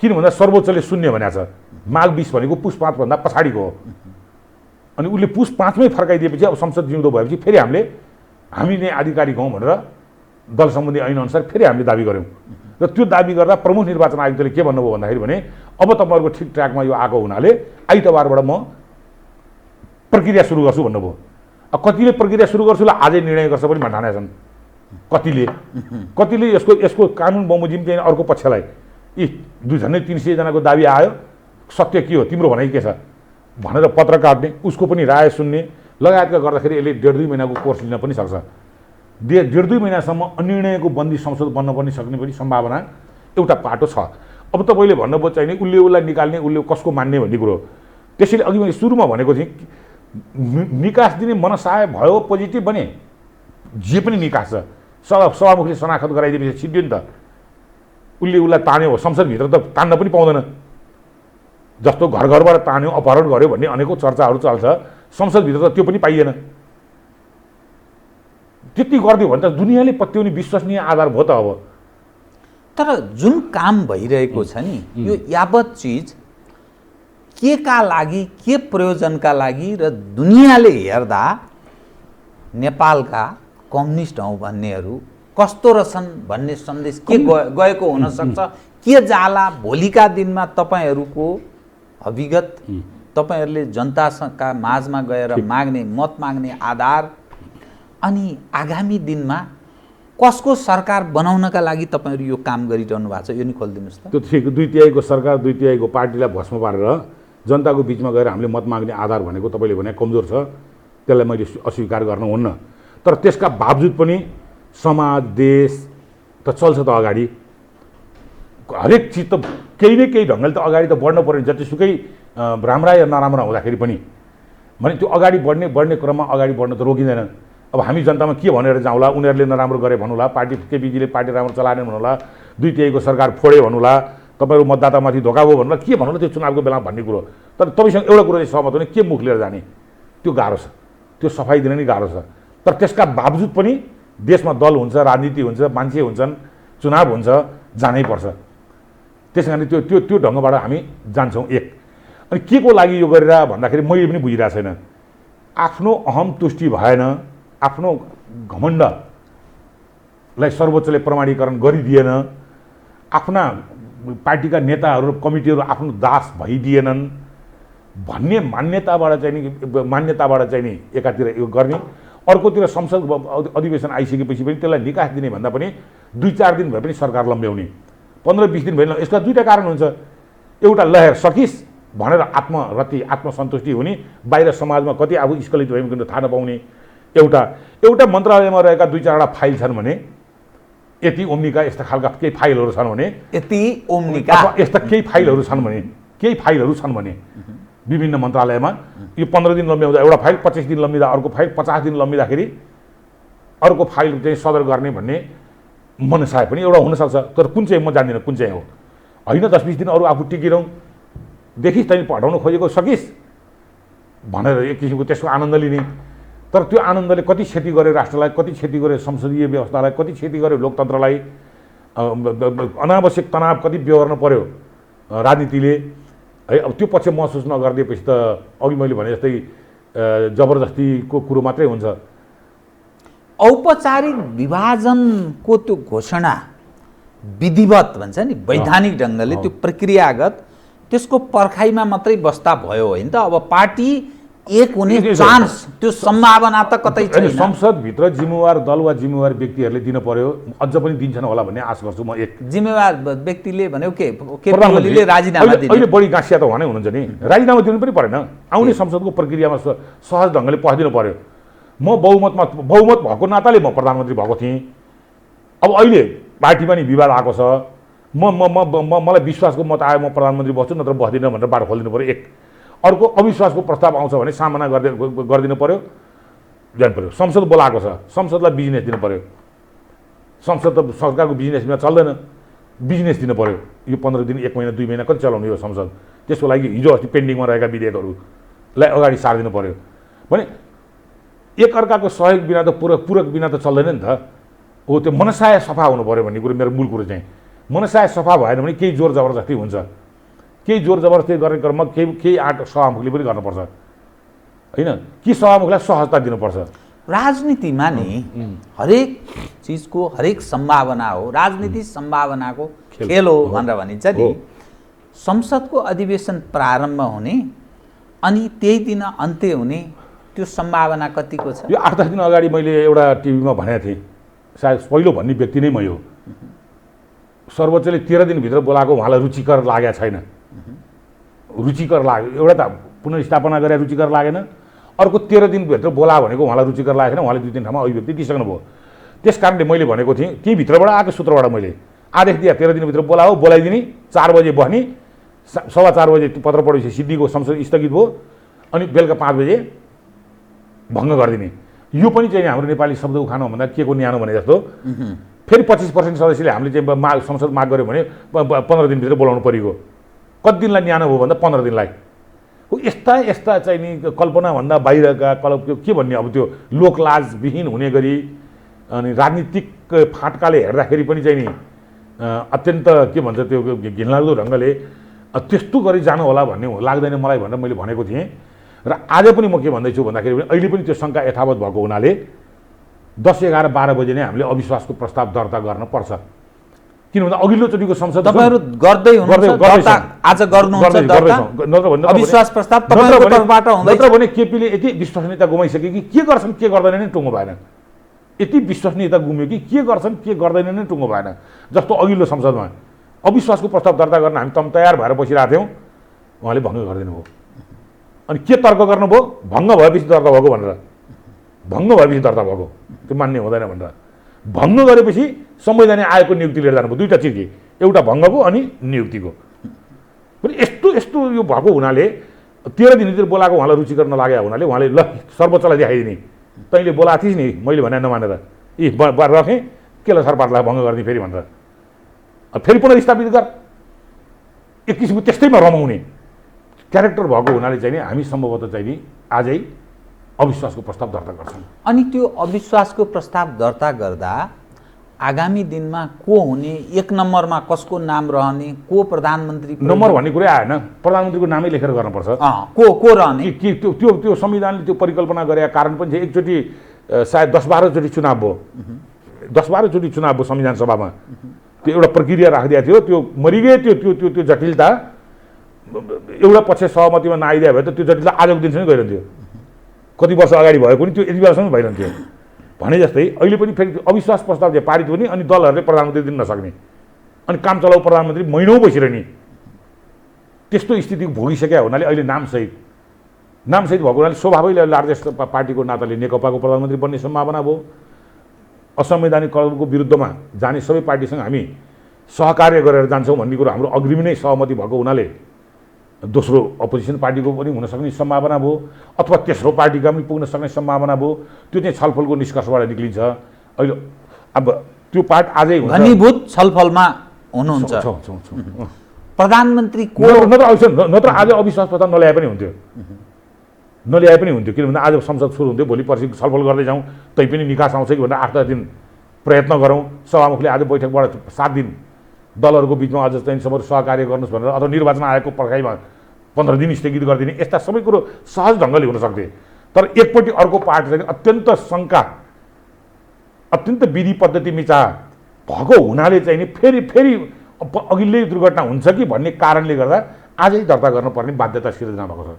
किन भन्दा सर्वोच्चले शून्य भनेको छ। माघ 20 भनेको पुस 5 भन्दा पछाडिको हो। अनि उसले पुस 5 मै फर्काइदिएपछि अब संसद जिउँदो भएपछि फेरि हामी नै आधिकारिक हौँ भनेर दल सम्बन्धी ऐन अनुसार फेरि हामीले दाबी गऱ्यौँ। र त्यो दाबी गर्दा प्रमुख निर्वाचन आयुक्तले के भन्नुभयो भन्दाखेरि भने अब तपाईँहरूको ठिक ट्र्याकमा यो आएको हुनाले आइतबारबाट म प्रक्रिया सुरु गर्छु भन्नुभयो। अब कतिले प्रक्रिया सुरु गर्छु ल आजै निर्णय गर्छ पनि भन्ठानेछन्। कतिले यसको कानुन बमोजिम चाहिँ अर्को पक्षलाई यी 200-300 जनाको दाबी आयो, सत्य के हो, तिम्रो भनाइ के छ भनेर पत्र काट्ने, उसको पनि राय सुन्ने लगायतका गर्दाखेरि यसले 1.5-2 महिनाको कोर्स लिन पनि सक्छ। 1.5-2 महिनासम्म अनिर्णयको बन्दी संसद बन्न पनि सक्ने पनि सम्भावना एउटा पाटो छ। अब तपाईँले भन्नुभयो चाहिने उसले उसलाई निकाल्ने, उसले कसको मान्ने भन्ने कुरो। त्यसैले अघि मैले सुरुमा भनेको थिएँ निकास दिने मनसाय भयो, पोजिटिभ बने, जे पनि निकास छ। सभामुखले शनाखत गराइदिएपछि छिट्यो नि त, उसले उसलाई तान्यो, संसदभित्र त तान्न पनि पाउँदैन। जस्तो घर घरबाट तान्यो, अपहरण गर्यो भन्ने अनेकौँ चर्चाहरू चल्छ, संसदभित्र त त्यो पनि पाइएन। त्यति गरिदियो भने त दुनियाँले पत्याउने विश्वसनीय आधार भयो त। अब तर जुन काम भइरहेको छ नि, यो यावत चिज के का लागि, के प्रयोजनका लागि र दुनियाँले हेर्दा नेपालका कम्युनिस्ट हौ भन्नेहरू कस्तो रहेछन् भन्ने सन्देश के गएको हुनसक्छ? के जाला भोलिका दिनमा तपाईँहरूको अभिगत, तपाईँहरूले जनताका माझमा गएर माग्ने, मत माग्ने आधार, अनि आगामी दिनमा कसको सरकार बनाउनका लागि तपाईँहरू यो काम गरिरहनु भएको छ, यो नि खोलिदिनुहोस् त। त्यो ठिक, 2/3 सरकार, 2/3 पार्टीलाई भस्म पारेर जनताको बिचमा गएर हामीले मत माग्ने आधार भनेको तपाईँले भने कमजोर छ, त्यसलाई मैले अस्वीकार गर्नुहुन्न। तर त्यसका बावजुद पनि समाज, देश त चल्छ त अगाडि। हरेक चिज त केही न केही ढङ्गले त अगाडि त बढ्न पर्यो, जतिसुकै राम्रा या नराम्रा हुँदाखेरि पनि। भने त्यो अगाडि बढ्ने क्रममा अगाडि बढ्न त रोकिँदैन। अब हामी जनतामा के भनेर जाउँला, उनीहरूले नराम्रो गरे भन्नुला, केपीजीले पार्टी राम्रो चलाएन भन्नुला, 2/3 सरकार फोडे भन्नुला, तपाईँहरू मतदातामाथि धोका भयो भन्नुला, के भन्नुला त्यो चुनावको बेलामा भन्ने कुरो। तर तपाईँसँग एउटा कुरो चाहिँ सहमत हुने, के मुख लिएर जाने, त्यो गाह्रो छ, त्यो सफाइ दिन नै गाह्रो छ। तर त्यसका बावजुद पनि देशमा दल हुन्छ, राजनीति हुन्छ, मान्छे हुन्छन्, चुनाव हुन्छ, जानै पर्छ। त्यसै कारण त्यो ढङ्गबाट हामी जान्छौँ। एक अनि के को लागि यो गरेर भन्दाखेरि मैले पनि बुझिरहेको छैन। आफ्नो अहम तुष्टि भएन, आफ्नो घमण्डलाई सर्वोच्चले प्रमाणीकरण गरिदिएन, आफ्ना पार्टीका नेताहरू, कमिटीहरू आफ्नो दास भइदिएनन् भन्ने मान्यताबाट चाहिँ नि एकातिर यो गर्ने, अर्कोतिर संसद अधिवेशन आइसकेपछि पनि त्यसलाई निकास दिने भन्दा पनि 2-4 दिन भए पनि सरकार लम्ब्याउने, 15-20 दिन भए। यसका दुईवटा कारण हुन्छ। एउटा लहर सकिस् भनेर आत्मसन्तुष्टि हुने, बाहिर समाजमा कति आफू स्खलित भयो भने थाहा नपाउने। एउटा मन्त्रालयमा रहेका 2-4वटा फाइल छन् भने, यति ओम्निका यस्ता खालका केही फाइलहरू छन् भने, यस्ता केही फाइलहरू छन् भने विभिन्न मन्त्रालयमा यो 15 दिन लम्ब्याउँदा एउटा फाइल, 25 दिन लम्बिँदा अर्को फाइल, 50 दिन लम्बिँदाखेरि अर्को फाइल चाहिँ सदर गर्ने भन्ने मनसाय पनि एउटा हुनसक्छ। तर कुन चाहिँ म जान्दिनँ, कुन चाहिँ हो। होइन 10-20 दिन अरू आफू टिकिरहँ, देखिस् तैँले पठाउन खोजेको सकिस् भनेर एक किसिमको त्यसको आनन्द लिने। तर त्यो आनन्दले कति क्षति गर्यो राष्ट्रलाई, कति क्षति गर्यो संसदीय व्यवस्थालाई, कति क्षति गर्यो लोकतन्त्रलाई, अनावश्यक तनाव कति बेहोर्न पर्यो राजनीतिले है। अब त्यो पक्ष महसुस नगरिदिएपछि त अघि मैले भने जस्तै जबरजस्तीको कुरो मात्रै हुन्छ। औपचारिक विभाजनको त्यो घोषणा विधिवत भन्छ नि, वैधानिक ढङ्गले त्यो प्रक्रियागत त्यसको पर्खाइमा मात्रै बस्दा भयो होइन त। अब पार्टी एक हुने चान्स, त्यो सम्भावना त कतै छैन। संसदभित्र जिम्मेवार दल वा जिम्मेवार व्यक्तिहरूले दिन पर्यो, अझ पनि दिन्छन् होला भन्ने आश गर्छु म। एक जिम्मेवार व्यक्तिले भन्यो के ओलीले राजीनामा दिने, अहिले बढी गाँसिया त भने हुनुहुन्छ नि, राजीनामा दिनु पनि परेन, आउने संसदको प्रक्रियामा सहज ढङ्गले पसिदिनु पर्यो। म बहुमत भएको नाताले म प्रधानमन्त्री भएको थिएँ। अब अहिले पार्टीमा नि विवाद आएको छ, मलाई विश्वासको मत आयो म प्रधानमन्त्री बस्छु, नत्र बस्दिनँ भनेर बाटो खोलिदिनु पर्यो। एक अर्को अविश्वासको प्रस्ताव आउँछ भने सामना गरिदिनु पर्यो, जानु पर्यो। संसद बोलाएको छ, संसदलाई बिजनेस दिनु पर्यो। संसद त सरकारको बिजनेसमा चल्दैन, बिजनेस दिनु पर्यो। यो 15 दिन, 1 महिना, 2 महिना कति चलाउने यो संसद? त्यसको लागि हिजो अस्ति पेन्डिङमा रहेका विधेयकहरूलाई अगाडि सारिदिनु पर्यो भने एकअर्काको सहयोग बिना त पूरक बिना त चल्दैन नि त। हो, त्यो मनसाय सफा हुनु पर्यो भन्ने कुरो मेरो मूल कुरो चाहिँ। मनसाय सफा भएन भने केही जोर जबरजस्ती हुन्छ, केही जोर जबरजस्ती गर्ने क्रममा केही आँट सभामुखले पनि गर्नुपर्छ होइन, कि सभामुखलाई सहजता दिनुपर्छ। राजनीतिमा नि हरेक चिजको हरेक सम्भावना हो, राजनीति सम्भावनाको खेल हो भनेर भनिन्छ नि। संसदको अधिवेशन प्रारम्भ हुने अनि त्यही दिन अन्त्य हुने त्यो सम्भावना कतिको छ? यो 8-10 दिन अगाडि मैले एउटा टिभीमा भनेको थिएँ, सायद पहिलो भन्ने व्यक्ति नै मै हो। सर्वोच्चले 13 दिनभित्र बोलाएको उहाँलाई रुचिकर लागेको छैन। रुचिकर लाग्यो, एउटा त पुनर्स्थापना गरे रुचिकर लागेन, अर्को 13 दिनभित्र बोला भनेको उहाँलाई रुचिकर लागेन, उहाँले 2-3 ठाउँमा अभिव्यक्ति दिइसक्नुभयो। त्यस कारणले मैले भनेको थिएँ त्यही भित्रबाट आएको सूत्रबाट मैले आदेश दिए 13 दिनभित्र बोलाओ, बोलाइदिने, 4 बजे बस्ने, 4:15 बजे पत्र पढेपछि सिद्धिको संसद स्थगित भयो, अनि बेलुका 5 बजे भङ्ग गरिदिने। यो पनि चाहिँ हाम्रो नेपाली शब्द उखान भन्दा के को न्यानो भने जस्तो। फेरि 25% सदस्यले हामीले चाहिँ संसद माग गर्यो भने 15 दिनभित्र बोलाउनु परेको। कति दिनलाई न्यानो भयो भन्दा 15 दिनलाई। यस्ता चाहिँ नि कल्पनाभन्दा बाहिरका के भन्ने अब त्यो लोकलाजविहीन हुने गरी अनि राजनीतिक फाटकाले हेर्दाखेरि पनि चाहिँ नि अत्यन्त के भन्छ त्यो घिनलाग्दो ढङ्गले त्यस्तो गरी जानु होला भन्ने लाग्दैन मलाई भनेर मैले भनेको थिएँ। र आज पनि म के भन्दैछु भन्दाखेरि अहिले पनि त्यो शङ्का यथावत भएको हुनाले 10, 11, 12 बजे नै हामीले अविश्वासको प्रस्ताव दर्ता गर्न पर्छ। किन भन्दा अघिल्लोचोटिको संसद तपाईहरु गर्दै हुनुहुन्छ, दर्ता आज गर्नुहुन्छ दर्ता अविश्वास प्रस्ताव तपाईहरुको तर्फबाट हुँदैछ। नत्र भने केपीले यति विश्वसनीयता गुमाइसके कि के गर्छन् के गर्दैनन् नै टुङ्गो भएन। यति विश्वसनीयता गुम्यो कि के गर्छन् के गर्दैनन् नै टुङ्गो भएन। जस्तो अघिल्लो संसदमा अविश्वासको प्रस्ताव दर्ता गर्न हामी तयार भएर बसिरहेको थियौँ, उहाँले भङ्ग गरिदिनु भयो। अनि के तर्क गर्नुभयो? भङ्ग भएपछि दर्ता भएको भनेर, भङ्ग भएपछि दर्ता भएको त्यो मान्ने हुँदैन भनेर। भङ्ग गरेपछि संवैधानिक आयोगको नियुक्ति लिएर जानुभयो। 2टा चिज, एउटा भङ्गको अनि नियुक्तिको। यस्तो यो भएको हुनाले 13 दिनभित्र बोलाएको उहाँलाई रुचिकर नलागेको हुनाले उहाँले ल सर्वोच्चलाई देखाइदिने, तैँले बोलाएको थिइस् नि मैले भने नमानेर राखेँ के ल सरकारलाई भङ्ग गर्ने फेरि भनेर फेरि पुनर्स्थापित गर। एक किसिमको त्यस्तैमा रमाउने क्यारेक्टर भएको हुनाले चाहिँ नि हामी सम्भवतः चाहिँ नि आजै अविश्वासको प्रस्ताव दर्ता गर्छौँ। अनि त्यो अविश्वासको प्रस्ताव दर्ता गर्दा आगामी दिनमा को हुने, 1 नम्बरमा कसको नाम रहने, को प्रधानमन्त्री? नम्बर भन्ने कुरै आएन, प्रधानमन्त्रीको नामै लेखेर गर्नुपर्छ। को रहने के त्यो संविधानले त्यो परिकल्पना गरेका कारण पनि छ। एकचोटि सायद 10-12 चोटि चुनाव भयो, 10-12 चोटि चुनाव भयो संविधान सभामा। त्यो एउटा प्रक्रिया राखिदिएको थियो, त्यो मरिगए त्यो जटिलता एउटा पक्ष सहमतिमा नआइदिया भए त त्यो जटिलता आजको दिनसम्म गइरहन्थ्यो। कति वर्ष अगाडि भएको नि त्यो यति बेलासम्म भइरहन्थ्यो। भने जस्तै अहिले पनि फेरि अविश्वास प्रस्ताव चाहिँ पारित हुने अनि दलहरूले प्रधानमन्त्री दिन नसक्ने अनि काम चलाउ प्रधानमन्त्री महिनौँ बसिरहने त्यस्तो स्थिति भोगिसकेका हुनाले अहिले नामसहित भएको हुनाले स्वभावैले लार्जेस्ट पार्टीको नाताले नेकपाको प्रधानमन्त्री बन्ने सम्भावना भयो। असंवैधानिक कदमको विरुद्धमा जाने सबै पार्टीसँग हामी सहकार्य गरेर जान्छौँ भन्ने कुरो हाम्रो अग्रिम नै सहमति भएको हुनाले दोस्रो अपोजिसन पार्टीको पनि हुन सक्ने सम्भावना भयो अथवा तेस्रो पार्टीका पनि पुग्न सक्ने सम्भावना भयो। त्यो चाहिँ छलफलको निष्कर्षबाट निक्लिन्छ। अहिले अब त्यो पार्ट आजै हुन्छ, घनीभूत छलफलमा हुनुहुन्छ। प्रधानमन्त्री को नत्र आज अविश्वास प्रस्ताव नल्याए पनि हुन्थ्यो किन भन्दा आज संसद सुरु हुन्थ्यो, भोलि पर्सि छलफल गर्दै जाउँ तैपनि निकास आउँछ कि भनेर 8-10 दिन प्रयत्न गरौँ। सभामुखले आज बैठकबाट 7 दिन दलहरूको बिचमा अझ चाहिँ सबैले सहकार्य गर्नुहोस् भनेर अथवा निर्वाचन आयोगको पर्खाइमा 15 दिन स्थगित गरिदिने, यस्ता सबै कुरो सहज ढङ्गले हुन सक्थे। तर एकपट्टि अर्को पार्टी चाहिँ अत्यन्त शङ्का, अत्यन्त विधि पद्धति मिचा भएको हुनाले चाहिँ नि फेरि अघिल्लै दुर्घटना हुन्छ कि भन्ने कारणले गर्दा आजै दर्ता गर्नुपर्ने बाध्यता सिर्जना भएको छ।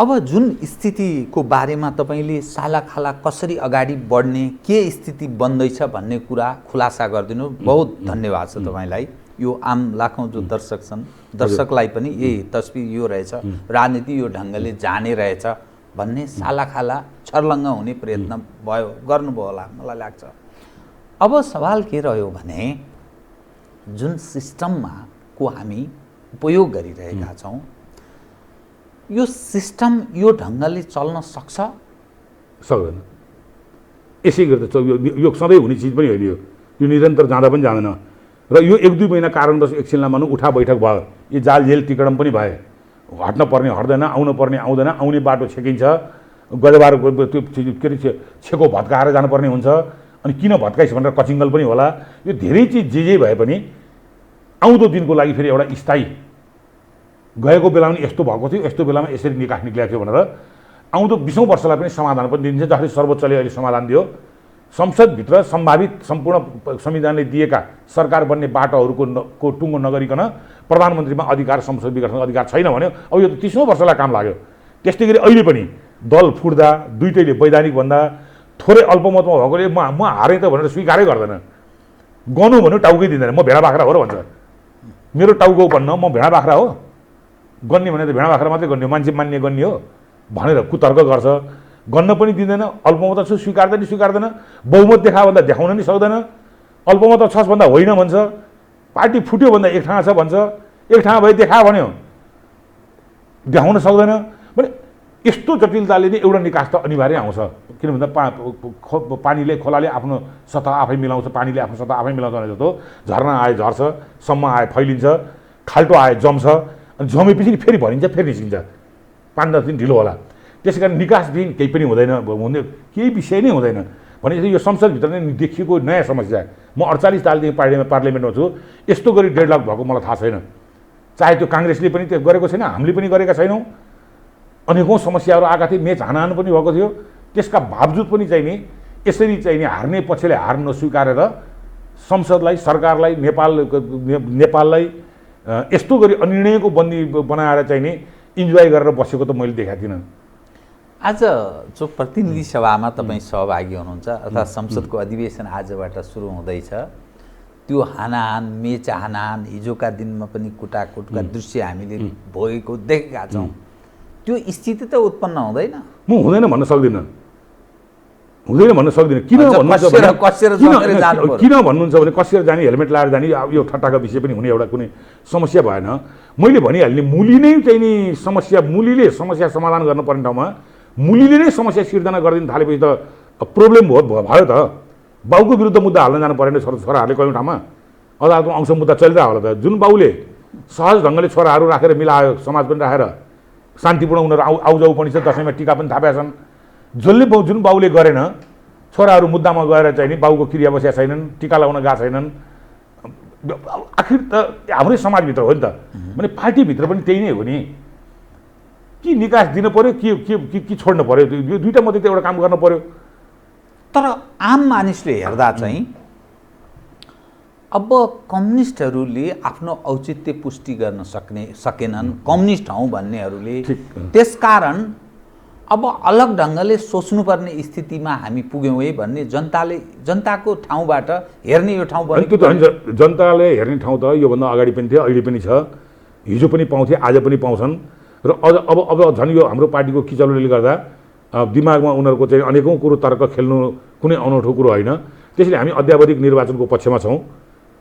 अब जुन स्थितिको बारेमा तपाईँले सालाखाला कसरी अगाडि बढ्ने, के स्थिति बन्दैछ भन्ने कुरा खुलासा गरिदिनु, बहुत धन्यवाद छ तपाईँलाई। यो आम लाखौँ जो दर्शक छन्, दर्शकलाई पनि यही तस्बिर यो रहेछ, राजनीति यो ढङ्गले जाने रहेछ भन्ने सालाखाला छर्लङ्ग हुने प्रयत्न गर्नुभयो होला मलाई लाग्छ। अब सवाल के रह्यो भने जुन सिस्टममा को हामी उपयोग गरिरहेका छौँ, यो सिस्टम यो ढङ्गले चल्न सक्छ? सक्दैन। यसै गर्दा यो सधैँ हुने चिज पनि होइन, यो निरन्तर जाँदा पनि जाँदैन। र यो 1-2 महिना कारणवश एकछिनलाई मानौँ उठा बैठक भयो, यो जाल जेल टिकडम पनि भए, हट्न पर्ने हट्दैन, आउनु पर्ने आउँदैन, आउने बाटो छेकिन्छ, गजबार त्यो के अरे छेको भत्काएर जानुपर्ने हुन्छ, अनि किन भत्काइस् भनेर कचिङ्गल पनि होला। यो धेरै चिज जे भए पनि आउँदो दिनको लागि फेरि एउटा स्थायी गएको बेलामा पनि यस्तो भएको थियो, यस्तो बेलामा यसरी निकास निक्लिएको थियो भनेर आउँदो 20औँ वर्षलाई पनि समाधान पनि दिन्छ। जसरी सर्वोच्चले अहिले समाधान दियो, संसदभित्र सम्भावित सम्पूर्ण संविधानले दिएका सरकार बन्ने बाटोहरूको टुङ्गो नगरिकन प्रधानमन्त्रीमा अधिकार, संसद विघटनको अधिकार छैन भन्यो। अब यो 30औँ वर्षलाई काम लाग्यो। त्यस्तै गरी अहिले पनि दल फुट्दा दुईटैले वैधानिक भन्दा थोरै अल्पमतमा भएकोले म हारेँ त भनेर स्वीकारै गर्दैन। गनु भन्नु टाउकै दिँदैन, म भेडा बाख्रा हो र भन्छ। मेरो टाउको भन्न म भेडा बाख्रा हो, गन्ने भने त भेडा बाख्रा मात्रै गन्ने हो, मान्छे मान्ने गन्ने हो भनेर कुतर्क गर्छ। गन्न पनि दिँदैन, अल्पमत छु स्वीकार्दैन, बहुमत देखायो भन्दा देखाउन नि सक्दैन, अल्पमत छस् भन्दा होइन भन्छ, पार्टी फुट्यो भन्दा एक ठाउँ छ भन्छ, एक ठाउँ भए देखा भन्यो देखाउन सक्दैन। भने यस्तो जटिलताले नै एउटा निकास त अनिवार्य आउँछ। किन भन्दा पानीले खोलाले आफ्नो सतह आफै मिलाउँछ, पानीले आफ्नो सतह आफै मिलाउँछ भने जस्तो झरना आए झर्छ, सम्म आए फैलिन्छ, खाल्टो आए जम्छ, अनि जमेपछि फेरि भरिन्छ, फेरि निस्किन्छ, 5-10 दिन ढिलो होला। त्यसै कारण निकासविहीन केही पनि हुँदैन, हुने केही विषय नै हुँदैन। भनेपछि यो संसदभित्र नै देखिएको नयाँ समस्या। म 48 सालदेखि पार्लियामेन्टमा छु, यस्तो गरी डेडलक भएको मलाई थाहा छैन। चाहे त्यो काङ्ग्रेसले पनि त्यो गरेको छैन, हामीले पनि गरेका छैनौँ। अनेकौँ समस्याहरू आएका थिए, मेच हानाहान पनि भएको थियो। त्यसका बावजुद पनि चाहिँ नि यसरी चाहिँ नि हार्ने पक्षले हार नस्वीकारेर संसदलाई, सरकारलाई, नेपाललाई यस्तो गरी अनिर्णयको बन्दी बनाएर चाहिँ नि इन्जोय गरेर बसेको त मैले देखाएको थिइनँ। आज जो प्रतिनिधि सभामा तपाईँ सहभागी हुनुहुन्छ अर्थात् संसदको अधिवेशन आजबाट सुरु हुँदैछ, त्यो हानाहान, मेच हानाहान, हिजोका दिनमा पनि कुटाकुटका दृश्य हामीले भोगेको देखेका छौँ। त्यो स्थिति त उत्पन्न हुँदैन? म हुँदैन भन्न सक्दिनँ, किन भन्नुहुन्छ भने कसिएर जाने, हेलमेट लाएर जाने, यो ठट्टाको विषय पनि हुने एउटा कुनै समस्या भएन। मैले भनिहाल्ने मुली नै चाहिँ नि मुलीले समस्या समाधान गर्नुपर्ने ठाउँमा मुलीले नै समस्या सिर्जना गरिदिन थालेपछि त प्रब्लम भयो त। बाउको विरुद्ध मुद्दा हाल्न जानु परेन छोराहरूले कयौँ ठाउँमा, अदालतमा आउँछ मुद्दा चलिरहेको होला त। जुन बाउले सहज ढङ्गले छोराहरू राखेर मिलायो, समाज पनि राखेर शान्तिपूर्ण उनीहरू आउजाउ पनि छ, दसैँमा टिका पनि थापेका छन्। जुन बाउले गरेन, छोराहरू मुद्दामा गएर चाहिँ नि बाउको क्रिया बसेका छैनन्, टिका लगाउन गएका छैनन्, आखिर त हाम्रै समाजभित्र हो नि त। भने पार्टीभित्र पनि त्यही नै हो नि, कि निकास दिनु पर्यो कि छोड्नु पर्यो, यो दुईटा मध्ये त एउटा काम गर्नु पर्यो। तर आम मानिसले हेर्दा चाहिँ अब कम्युनिस्टहरूले आफ्नो औचित्य पुष्टि गर्न सकेनन्, कम्युनिस्ट हौँ भन्नेहरूले। त्यसकारण अब अलग ढङ्गले सोच्नुपर्ने स्थितिमा हामी पुग्यौँ है भन्ने जनताको ठाउँबाट हेर्ने यो ठाउँ बनेको। त्यो त हुन्छ, जनताले हेर्ने ठाउँ त योभन्दा अगाडि पनि थियो, अहिले पनि छ, हिजो पनि पाउँथे, आज पनि पाउँछन्। र अब झन् यो हाम्रो पार्टीको किचलोले गर्दा दिमागमा उनीहरूको चाहिँ अनेकौँ कुरो तर्क खेल्नु कुनै अनौठो कुरो होइन। त्यसैले हामी अध्यावधिक निर्वाचनको पक्षमा छौँ।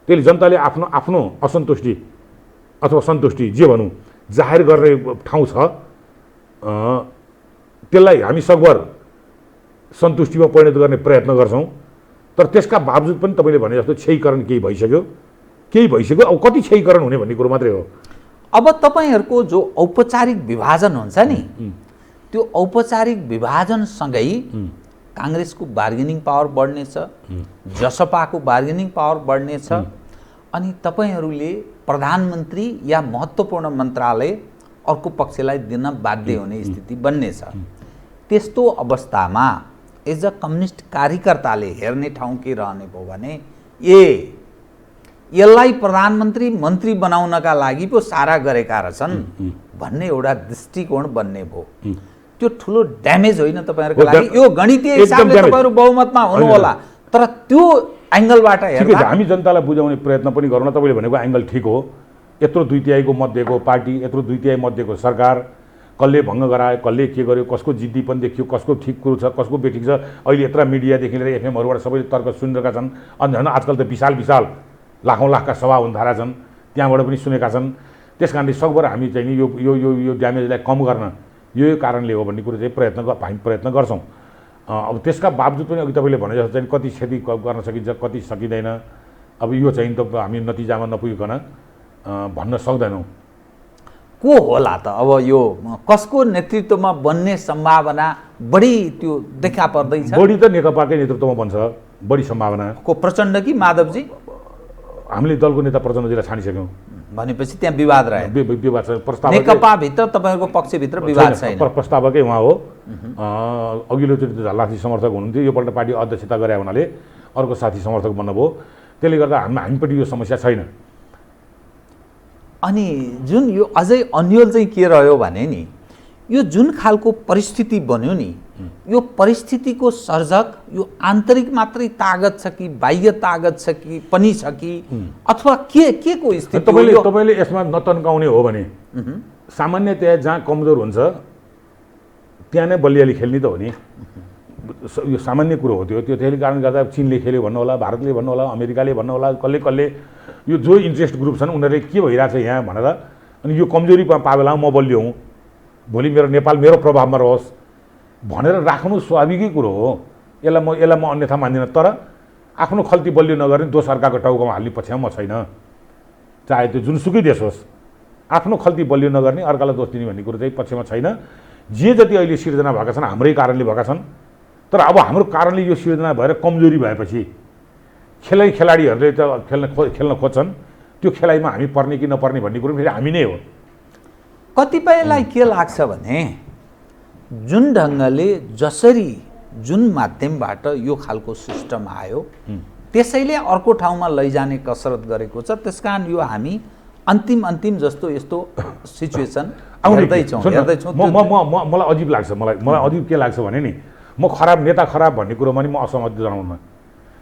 त्यसले जनताले आफ्नो असन्तुष्टि अथवा सन्तुष्टि जे भनौँ जाहेर गर्ने ठाउँ छ, त्यसलाई हामी सकभर सन्तुष्टिमा परिणत गर्ने प्रयत्न गर्छौँ। तर त्यसका बावजुद पनि तपाईँले भने जस्तो क्षयीकरण केही भइसक्यो। अब कति क्षयीकरण हुने भन्ने कुरो मात्रै हो। अब तपाईँहरूको जो औपचारिक विभाजन हुन्छ नि, त्यो औपचारिक विभाजनसँगै काङ्ग्रेसको बार्गेनिङ पावर बढ्नेछ, जसपाको बार्गेनिङ पावर बढ्नेछ, अनि तपाईँहरूले प्रधानमन्त्री या महत्त्वपूर्ण मन्त्रालय अर्को पक्षलाई दिन बाध्य हुने स्थिति बन्नेछ। त्यस्तो अवस्थामा एज अ कम्युनिस्ट कार्यकर्ताले हेर्ने ठाउँ के रहने भयो भने यसलाई प्रधानमन्त्री मन्त्री बनाउनका लागि पो सारा गरेका रहेछन् भन्ने एउटा दृष्टिकोण बन्ने भयो। त्यो ठुलो ड्यामेज होइन तपाईँहरूको लागि? यो गणितीय हिसाबले तपाईँहरू बहुमतमा हुनु होला, तर त्यो एङ्गलबाट हेर्दा हामी जनतालाई बुझाउने प्रयत्न पनि गरौँ न। तपाईँले भनेको एङ्गल ठिक हो। यत्रो 2/3 मध्येको पार्टी, यत्रो 2/3 मध्येको सरकार, कसले भङ्ग गरायो, कसले के गर्यो, कसको जिद्दीपन देखियो, कसको ठिक कुरो छ, कसको बेठिक छ, अहिले यत्र मिडियादेखि लिएर एफएमहरूबाट सबैले तर्क सुनिरहेका छन्। अनि झन् आजकल त विशाल लाखौँ लाखका सभा हुन थालेका छन्, त्यहाँबाट पनि सुनेका छन्। त्यस कारणले सकभर हामी चाहिँ नि यो ड्यामेजलाई कम गर्न यो कारणले हो भन्ने कुरो चाहिँ हामी प्रयत्न गर्छौँ। अब त्यसका बावजुद पनि अघि तपाईँले भने जस्तो चाहिँ कति क्षति गर्न सकिन्छ, कति सकिँदैन, अब यो चाहिँ त हामी नतिजामा नपुगिकन भन्न सक्दैनौँ। को होला त अब यो कसको नेतृत्वमा बन्ने सम्भावना बढी त्यो देखा पर्दैछ? बढी त नेकपाकै नेतृत्वमा बन्छ, बढी सम्भावना। को प्रचण्ड कि माधवजी? हामीले दलको नेता प्रचण्डजीलाई छानिसक्यौँ। भनेपछि त्यहाँ विवाद रह्यो? विवाद छ। प्रस्ताव नेकपाभित्र तपाईँहरूको पक्षभित्र विवाद छैन? प्रस्तावकै उहाँ हो। अघिल्लोचोटि त झल्लासी समर्थक हुनुहुन्थ्यो, योपल्ट पार्टी अध्यक्षता गरे हुनाले अर्को साथी समर्थक बन्नुभयो। त्यसले गर्दा हामीपट्टि यो समस्या छैन। अनि जुन यो अझै अन्यल चाहिँ के रह्यो भने नि, यो जुन खालको परिस्थिति बन्यो नि, यो परिस्थितिको सर्जक यो आन्तरिक मात्रै तागत छ कि बाह्य तागत छ कि पनि छ कि अथवा के को स्थिति हो यो? तपाईले यसमा नतन्काउने हो भने सामान्यतया जहाँ कमजोर हुन्छ त्यहाँ नै बलियाली खेल्ने त हो नि। यो सामान्य कुरो हो त्यो। त्यसले कारणले गर्दा चीनले खेल्यो भन्नु होला, भारतले भन्नु होला, अमेरिकाले भन्नु होला, कसले यो जो इन्ट्रेस्ट ग्रुप छन् उनीहरूले के भइरहेछ यहाँ भनेर अनि यो कमजोरी पावेला म बलियो हुँ, भोलि मेरो नेपाल मेरो प्रभावमा रहोस् भनेर राख्नु स्वाभाविकै कुरो हो। यसलाई म अन्यथा मान्दिनँ। तर आफ्नो खल्ती बलियो नगर्ने दोष अर्काको टाउकोमा हाल्ने पक्षमा म छैन। चाहे त्यो जुनसुकै देश होस्, आफ्नो खल्ती बलियो नगर्ने, अर्कालाई दोष दिने भन्ने कुरो चाहिँ पक्षमा छैन। जे जति अहिले सिर्जना भएका छन् हाम्रै कारणले भएका छन्। तर अब हाम्रो कारणले यो सिर्जना भएर कमजोरी भएपछि खेलाडीहरूले त खेल्न खोज्छन्, त्यो खेलाइमा हामी पर्ने कि नपर्ने भन्ने कुरो फेरि हामी नै हो। कतिपयलाई के लाग्छ भने जुन ढङ्गले जसरी जुन माध्यमबाट यो खालको सिस्टम आयो त्यसैले अर्को ठाउँमा लैजाने कसरत गरेको छ। त्यसकारण यो हामी अन्तिम जस्तो यस्तो सिचुएसन हेर्दैछौँ। मलाई अजिब लाग्छ। मलाई अजिब के लाग्छ भने नि, म खराब नेता खराब भन्ने कुरोमा नि म असहमति जनाउन।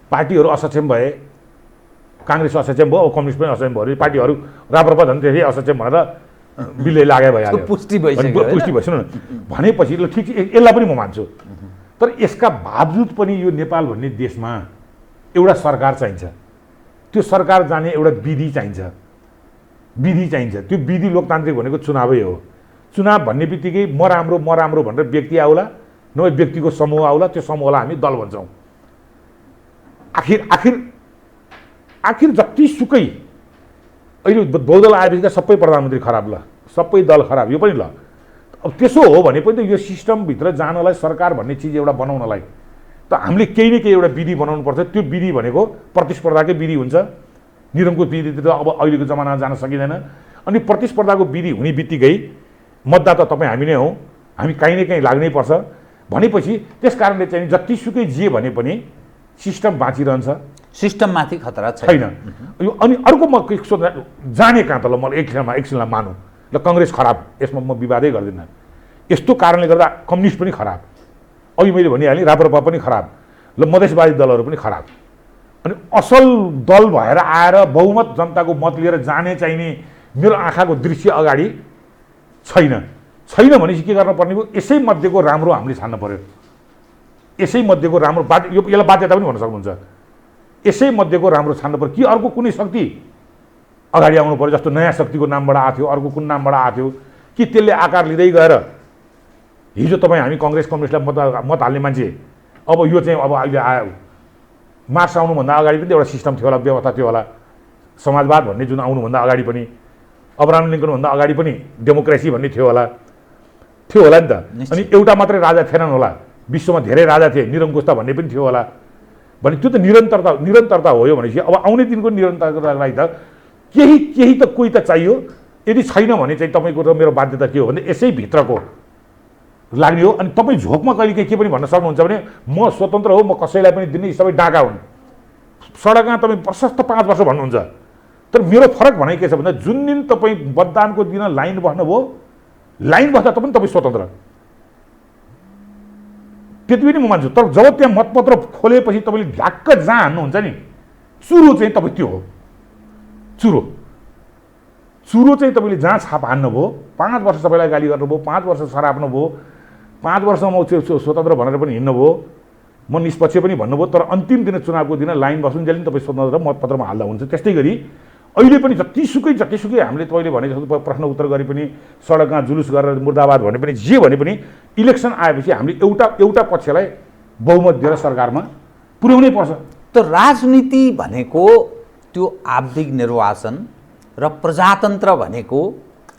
पार्टीहरू असक्षम भए, काङ्ग्रेस असक्षम भयो, कम्युनिस्ट पनि असक्षम भयो, पार्टीहरू राप्रपा झन् त्यसै असक्षम भनेर बिलै लागे भइहाल्यो, पुष्टि भइसक्यो न भनेपछि ल ठिक छ, यसलाई पनि म मान्छु। तर यसका बावजुद पनि यो नेपाल भन्ने देशमा एउटा सरकार चाहिन्छ। त्यो सरकार जाने एउटा विधि चाहिन्छ। त्यो विधि लोकतान्त्रिक भनेको चुनावै हो। चुनाव भन्ने बित्तिकै म राम्रो भनेर व्यक्ति आउला, नभए व्यक्तिको समूह आउला, त्यो समूहलाई हामी दल भन्छौँ। आखिर जतिसुकै अहिले बहुदल आएपछि त सबै प्रधानमन्त्री खराब, ल सबै दल खराब, यो पनि ल। अब त्यसो हो भने पनि त यो सिस्टमभित्र जानलाई सरकार भन्ने चिज एउटा बनाउनलाई त हामीले केही न केही एउटा विधि बनाउनु पर्छ। त्यो विधि भनेको प्रतिस्पर्धाकै विधि हुन्छ। निरङ्कुश विधि त अब अहिलेको जमानामा जान सकिँदैन। अनि प्रतिस्पर्धाको विधि हुने बित्तिकै मतदाता तपाईँ हामी नै हौँ, हामी काहीँ न काहीँ लाग्नै पर्छ भनेपछि त्यस कारणले चाहिँ जतिसुकै जे भने पनि सिस्टम बाँचिरहन्छ, सिस्टममाथि खतरा छैन। यो अनि अर्को म जाने कहाँ त ल मलाई एकछिनलाई मानौँ ल कङ्ग्रेस खराब, यसमा म विवादै गर्दिनँ। यस्तो कारणले गर्दा कम्युनिस्ट पनि खराब, अघि मैले भनिहालेँ राप्रपा पनि खराब, ल मधेसवादी दलहरू पनि खराब। अनि असल दल भएर आएर बहुमत जनताको मत लिएर जाने चाहिने मेरो आँखाको दृश्य अगाडि छैन भनेपछि के गर्न पर्ने भयो? यसै मध्येको राम्रो हामीले छान्न पर्यो। यसै मध्येको राम्रो यसलाई बाध्यता पनि भन्न सक्नुहुन्छ। यसै मध्येको राम्रो छान्न पर्यो कि अर्को कुनै शक्ति अगाडि आउनु पर्यो, जस्तो नयाँ शक्तिको नामबाट आएको थियो, अर्को कुन नामबाट आएको थियो कि त्यसले आकार लिँदै गएर हिजो तपाईँ हामी कम्युनिस्टलाई मत हाल्ने मान्छे अब यो चाहिँ अब अहिले आयो। मार्क्स आउनुभन्दा अगाडि पनि एउटा सिस्टम थियो होला, व्यवस्था थियो होला, समाजवाद भन्ने जुन आउनुभन्दा अगाडि पनि, अब्राहम लिङ्कनभन्दा अगाडि पनि डेमोक्रेसी भन्ने थियो होला नि त। अनि एउटा मात्रै राजा थिएनन् होला, विश्वमा धेरै राजा थिए, निरङ्कुशता भन्ने पनि थियो होला भने त्यो त निरन्तरता हो। यो भनेपछि अब आउने दिनको निरन्तरताको लागि त केही त कोही त चाहियो। यदि छैन भने चाहिँ तपाईँको र मेरो बाध्यता के हो भने यसै भित्रको लाग्ने हो। अनि तपाईँ झोकमा कहिले के पनि भन्न सक्नुहुन्छ भने म स्वतन्त्र हो, म कसैलाई पनि दिने, सबै डाका हुन्, सडकमा तपाईँ प्रशस्त 5 वर्ष भन्नुहुन्छ। तर मेरो फरक भनाइ के छ भन्दा जुन दिन तपाईँ मतदानको दिन लाइन बस्नुभयो, लाइन बस्दा पनि तपाईँ स्वतन्त्र, त्यति पनि म मान्छु। तर जब त्यहाँ मतपत्र खोलेपछि तपाईँले ढ्याक्क जहाँ हान्नुहुन्छ नि, चुरो चाहिँ तपाईँ त्यो हो। चुरो चाहिँ तपाईँले जहाँ छाप हान्नुभयो, 5 वर्ष सबैलाई गाली गर्नुभयो, 5 वर्ष सराप्नुभयो, 5 वर्षमा स्वतन्त्र भनेर पनि हिँड्नुभयो, म निष्पक्ष पनि भन्नुभयो। तर अन्तिम दिन चुनावको दिन लाइन बस्नुन्जेल तपाईँ स्वतन्त्र मतपत्रमा हाल्दा हुन्छ। त्यस्तै गरी अहिले पनि जतिसुकै हामीले तपाईँले भने जस्तो प्रश्न उत्तर गरे पनि, सडकमा जुलुस गरेर मुर्दाबाद भने पनि, जे भने पनि इलेक्सन आएपछि हामीले एउटा पक्षलाई बहुमत दिएर सरकारमा पुर्याउनै पर्छ। त राजनीति भनेको त्यो आवधिक निर्वाचन र प्रजातन्त्र भनेको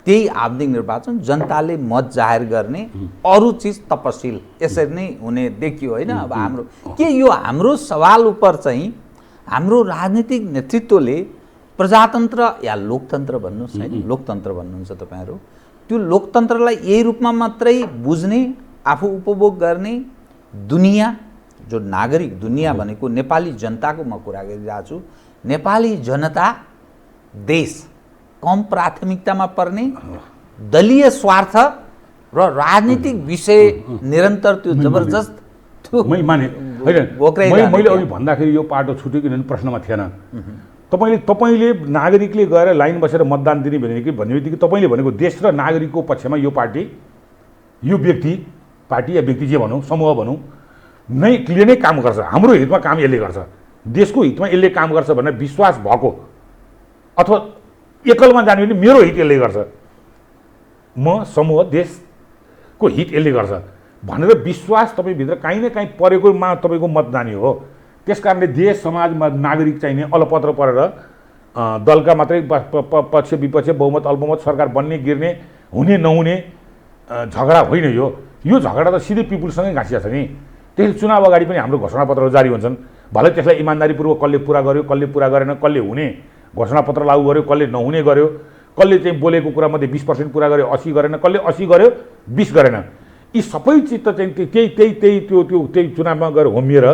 त्यही आवधिक निर्वाचन, जनताले मत जाहेर गर्ने, अरू चिज तपसिल, यसरी नै हुने देखियो होइन। अब हाम्रो सवाल उप चाहिँ हाम्रो राजनीतिक नेतृत्वले प्रजातन्त्र या लोकतन्त्र भन्नुहोस् होइन, लोकतन्त्र भन्नुहुन्छ तपाईँहरू, त्यो लोकतन्त्रलाई यही रूपमा मात्रै बुझ्ने, आफू उपभोग गर्ने, दुनियाँ जो नागरिक दुनियाँ भनेको नेपाली जनताको म कुरा गरिरहेको छु, नेपाली जनता देश कम प्राथमिकतामा पर्ने, दलीय स्वार्थ र राजनीतिक विषय निरन्तर त्यो जबरजस्त त्यो मैले माने होइन बोक्रै मैले जाने मैले क्या। अघि भन्दाखेरि यो पाटो छुट्यो किनभने प्रश्नमा थिएन तपाईँले नागरिकले गएर लाइन बसेर मतदान दिने भन्ने बित्तिकै तपाईँले भनेको देश र नागरिकको पक्षमा यो पार्टी यो व्यक्ति पार्टी या व्यक्ति जे भनौँ समूह भनौँ ले नै काम गर्छ, हाम्रो हितमा काम यसले गर्छ, देशको हितमा यसले काम गर्छ भनेर विश्वास भएको अथवा एकलमा जाने भने मेरो हित यसले गर्छ, म समूह देशको हित यसले गर्छ भनेर विश्वास तपाईँभित्र काहीँ न काहीँ परेकोमा तपाईँको मत जाने हो। त्यस कारणले देश समाजमा नागरिक चाहिने अलपत्र परेर दलका मात्रै पक्ष विपक्ष बहुमत अल्पमत सरकार बन्ने गिर्ने हुने नहुने झगडा होइन। यो झगडा त सिधै पिपुलसँगै घाँसिया छ नि। त्यसले चुनाव अगाडि पनि हाम्रो घोषणापत्रहरू जारी हुन्छन्, भलै त्यसलाई इमान्दारीपूर्वक कसले पुरा गर्यो कसले पुरा गरेन, कसले हुने घोषणापत्र लागू गर्यो कसले नहुने गर्यो, कसले चाहिँ बोलेको कुरामध्ये 20% पुरा गर्यो 80 गरेन, कसले 80 गर्यो 20 गरेन, यी सबै चित्त चाहिँ त्यही चुनावमा गएर होमिएर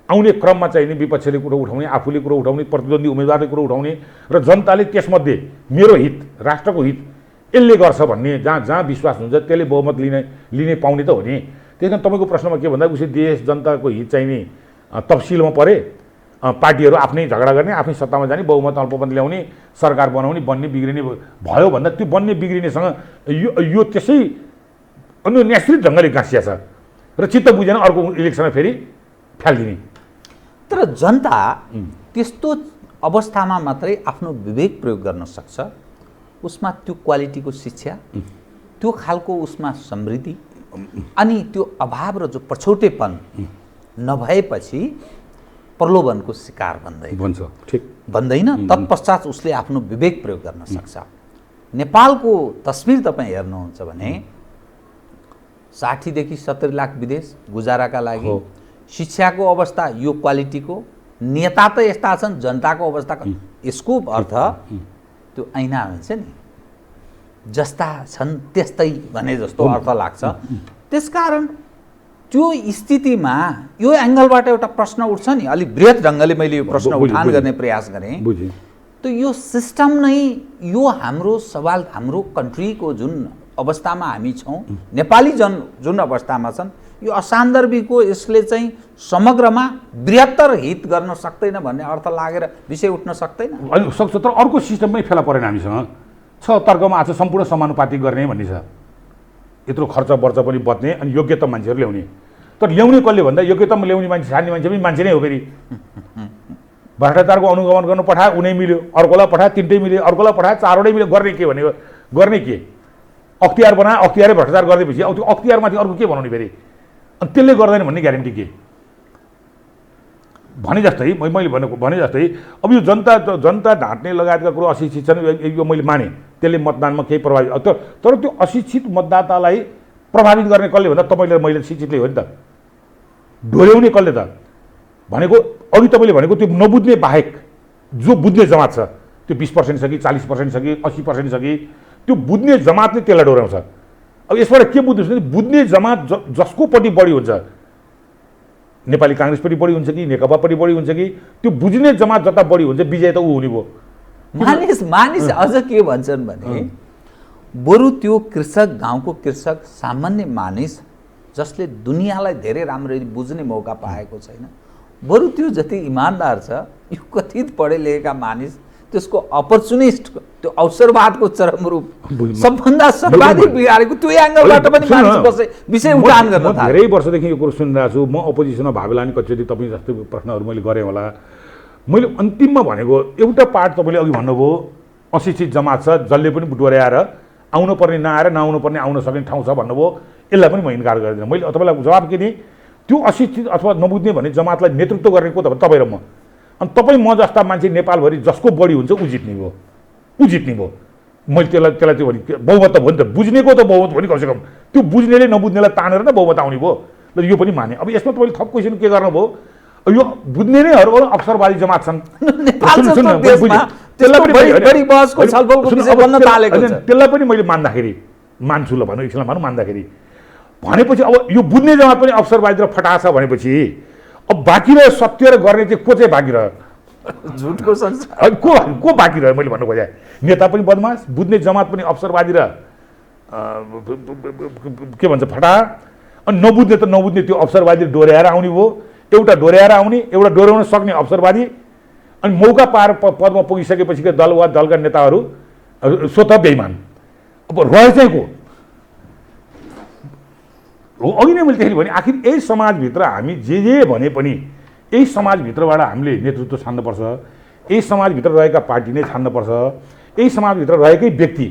आउने क्रममा चाहिँ नि विपक्षले कुरो उठाउने, आफूले कुरो उठाउने, प्रतिद्वन्दी उम्मेदवारले कुरो उठाउने र जनताले त्यसमध्ये मेरो हित राष्ट्रको हित यसले गर्छ भन्ने जहाँ विश्वास हुन्छ त्यसले बहुमत लिने पाउने त हो नि। त्यही कारण तपाईँको प्रश्नमा के भन्दा उसले देश जनताको हित चाहिँ नि तफसिलमा परे, पार्टीहरू आफ्नै झगडा गर्ने, आफ्नै सत्तामा जाने, बहुमत अल्पमत ल्याउने, सरकार बनाउने, बन्ने बिग्रिने भयो भन्दा त्यो बन्ने बिग्रिनेसँग यो त्यसै अन्यन्याश्रित ढङ्गले गाँसिया छ र चित्त बुझेन अर्को इलेक्सनमा फेरि फ्यालिदिने। तर जनता त्यस्तो अवस्थामा मात्रै आफ्नो विवेक प्रयोग गर्न सक्छ। उसमा त्यो क्वालिटीको शिक्षा, त्यो खालको उसमा समृद्धि अनि त्यो अभाव र जो पछौटेपन नभएपछि प्रलोभनको शिकार बन्दैन। तत्पश्चात उसले आफ्नो विवेक प्रयोग गर्न सक्छ। नेपालको तस्बिर तपाईँ हेर्नुहुन्छ भने 60 देखि 70 लाख विदेश गुजाराका लागि, शिक्षाको अवस्था यो क्वालिटीको, नेता त यस्ता छन् जनताको अवस्था। यसको अर्थ त्यो ऐना हुन्छ नि, जस्ता छन् त्यस्तै भने जस्तो अर्थ लाग्छ। त्यसकारण त्यो स्थितिमा यो एङ्गलबाट एउटा प्रश्न उठ्छ नि, अलिक बृहत ढङ्गले मैले यो प्रश्न उठान गर्ने प्रयास गरेँ। त यो सिस्टम नै यो हाम्रो सवाल, हाम्रो कन्ट्रीको जुन अवस्थामा हामी छौँ, नेपाली जुन अवस्थामा छन्, यो असान्दर्भिकको यसले चाहिँ समग्रमा बृहत्तर हित गर्न सक्दैन भन्ने अर्थ लागेर विषय उठ्न सक्दैन। सक्छ, तर अर्को सिस्टम पनि फेला परेन हामीसँग छ। तर्कमा आज सम्पूर्ण समानुपातिक गर्ने भन्ने छ, यत्रो खर्च वर्च पनि बच्ने अनि योग्यता मान्छेहरू ल्याउने। तर ल्याउने कसले भन्दा योग्यतामा ल्याउने मान्छे छान्ने मान्छे पनि मान्छे नै हो। फेरि भ्रष्टाचारको अनुगमन गर्नु पठाए उनै मिल्यो, अर्कोलाई पठाए तिनटै मिल्यो, अर्कोलाई पठाए चारवटै मिल्यो। गर्ने के भनेको गर्ने के अख्तियार बनाए, अख्तियारै भ्रष्टाचार गरिदिएपछि अब त्यो अख्तियारमाथि अर्को के बनाउने फेरि, अनि त्यसले गर्दैन भन्ने ग्यारेन्टी के भने जस्तै मैले भने जस्तै अब यो जनता ढाँट्ने लगायतका कुरो अशिक्षित छन्, यो मैले माने, त्यसले मतदानमा केही प्रभावित। तर त्यो अशिक्षित मतदातालाई प्रभावित गर्ने कसले भन्दा तपाईँले मैले शिक्षितले हो नि त। ढोल्याउने कसले त भनेको अघि तपाईँले भनेको त्यो नबुझ्ने बाहेक जो बुझ्ने जमात छ, त्यो 20% छ कि 40% छ कि 80% छ कि त्यो बुझ्ने जमातले त्यसलाई डोर्याउँछ। अब यसबाट के बुझ्नुहोस् भने बुझ्ने जमात जसको पट्टि बढी हुन्छ, नेपाली काङ्ग्रेसपट्टि बढी हुन्छ कि नेकपापट्टि बढी हुन्छ कि त्यो बुझ्ने जमात जता बढी हुन्छ विजय त ऊ हुने भयो। मानिस अझ के भन्छन् भने बरु त्यो कृषक, गाउँको कृषक, सामान्य मानिस जसले दुनियाँलाई धेरै राम्ररी बुझ्ने मौका पाएको छैन, बरु त्यो जति इमान्दार छ, यो कथित पढे लेखेका मानिस त्यसको अपर्चुनिस्ट, त्यो अवसरवादको चरम रूप सबभन्दा सर्वाधिक बिगारेको त्यो एङ्गलबाट पनि विषय उठान गर्न थाले। धेरै वर्षदेखि यो कुरो सुनिरहेको छु म। अपोजिसनमा भावेला नि कतिचोटि तपाईँ जस्तो प्रश्नहरू मैले गरेँ होला। मैले अन्तिममा भनेको एउटा पार्ट तपाईँले अघि भन्नुभयो, अशिक्षित जमात छ जसले पनि डोर्याएर आउनु पर्ने नआएर नआउनु पर्ने आउन सक्ने ठाउँ छ भन्नुभयो, यसलाई पनि म इन्कार गर्दिनँ। मैले तपाईँलाई जवाब के दिएँ, त्यो अशिक्षित अथवा नबुझ्ने भन्ने जमातलाई नेतृत्व गर्ने को त तपाईँ र म। अनि तपाईँ म जस्ता मान्छे नेपालभरि जसको बढी हुन्छ ऊ जित्ने भयो। मैले त्यसलाई त्यो भने बहुमत त भयो नि त, बुझ्नेको त बहुमत भयो नि कमसेकम। त्यो बुझ्नेले नबुझ्नेलाई तानेर न बहुमत आउने भयो। ल यो पनि माने। अब यसमा तपाईँले थप क्वेसन के गर्नुभयो, यो बुझ्ने नै अवसरवादी जमात छन्, त्यसलाई पनि मैले मान्छु ल भनौँ, एकछिन भनौँ मान्दाखेरि भनेपछि अब यो बुझ्ने जमात पनि अवसरवादी र फटा छ भनेपछि अब बाँकी रह्यो सत्य र गर्ने चाहिँ को चाहिँ बाँकी रह्यो, झुटको संसार को बाँकी रह्यो। मैले भन्नु खोजेँ नेता पनि बदमास, बुझ्ने जमात पनि अवसरवादी र के भन्छ फटा, अनि नबुझ्ने त नबुझ्ने त्यो अवसरवादी डोर्याएर आउने भयो, एउटा डोर्याएर आउने, एउटा डोर्याउन सक्ने अवसरवादी, अनि मौका पाएर पदमा पुगिसकेपछि दल वा दलका नेताहरू स्वतः बेइमान। अब रहे चाहिँ को अघि नै मैले त्यसरी भने आखिर यही समाजभित्र हामी जे भने पनि यही समाजभित्रबाट हामीले नेतृत्व छान्नुपर्छ, यही समाजभित्र रहेका पार्टी नै छान्नुपर्छ, यही समाजभित्र रहेकै व्यक्ति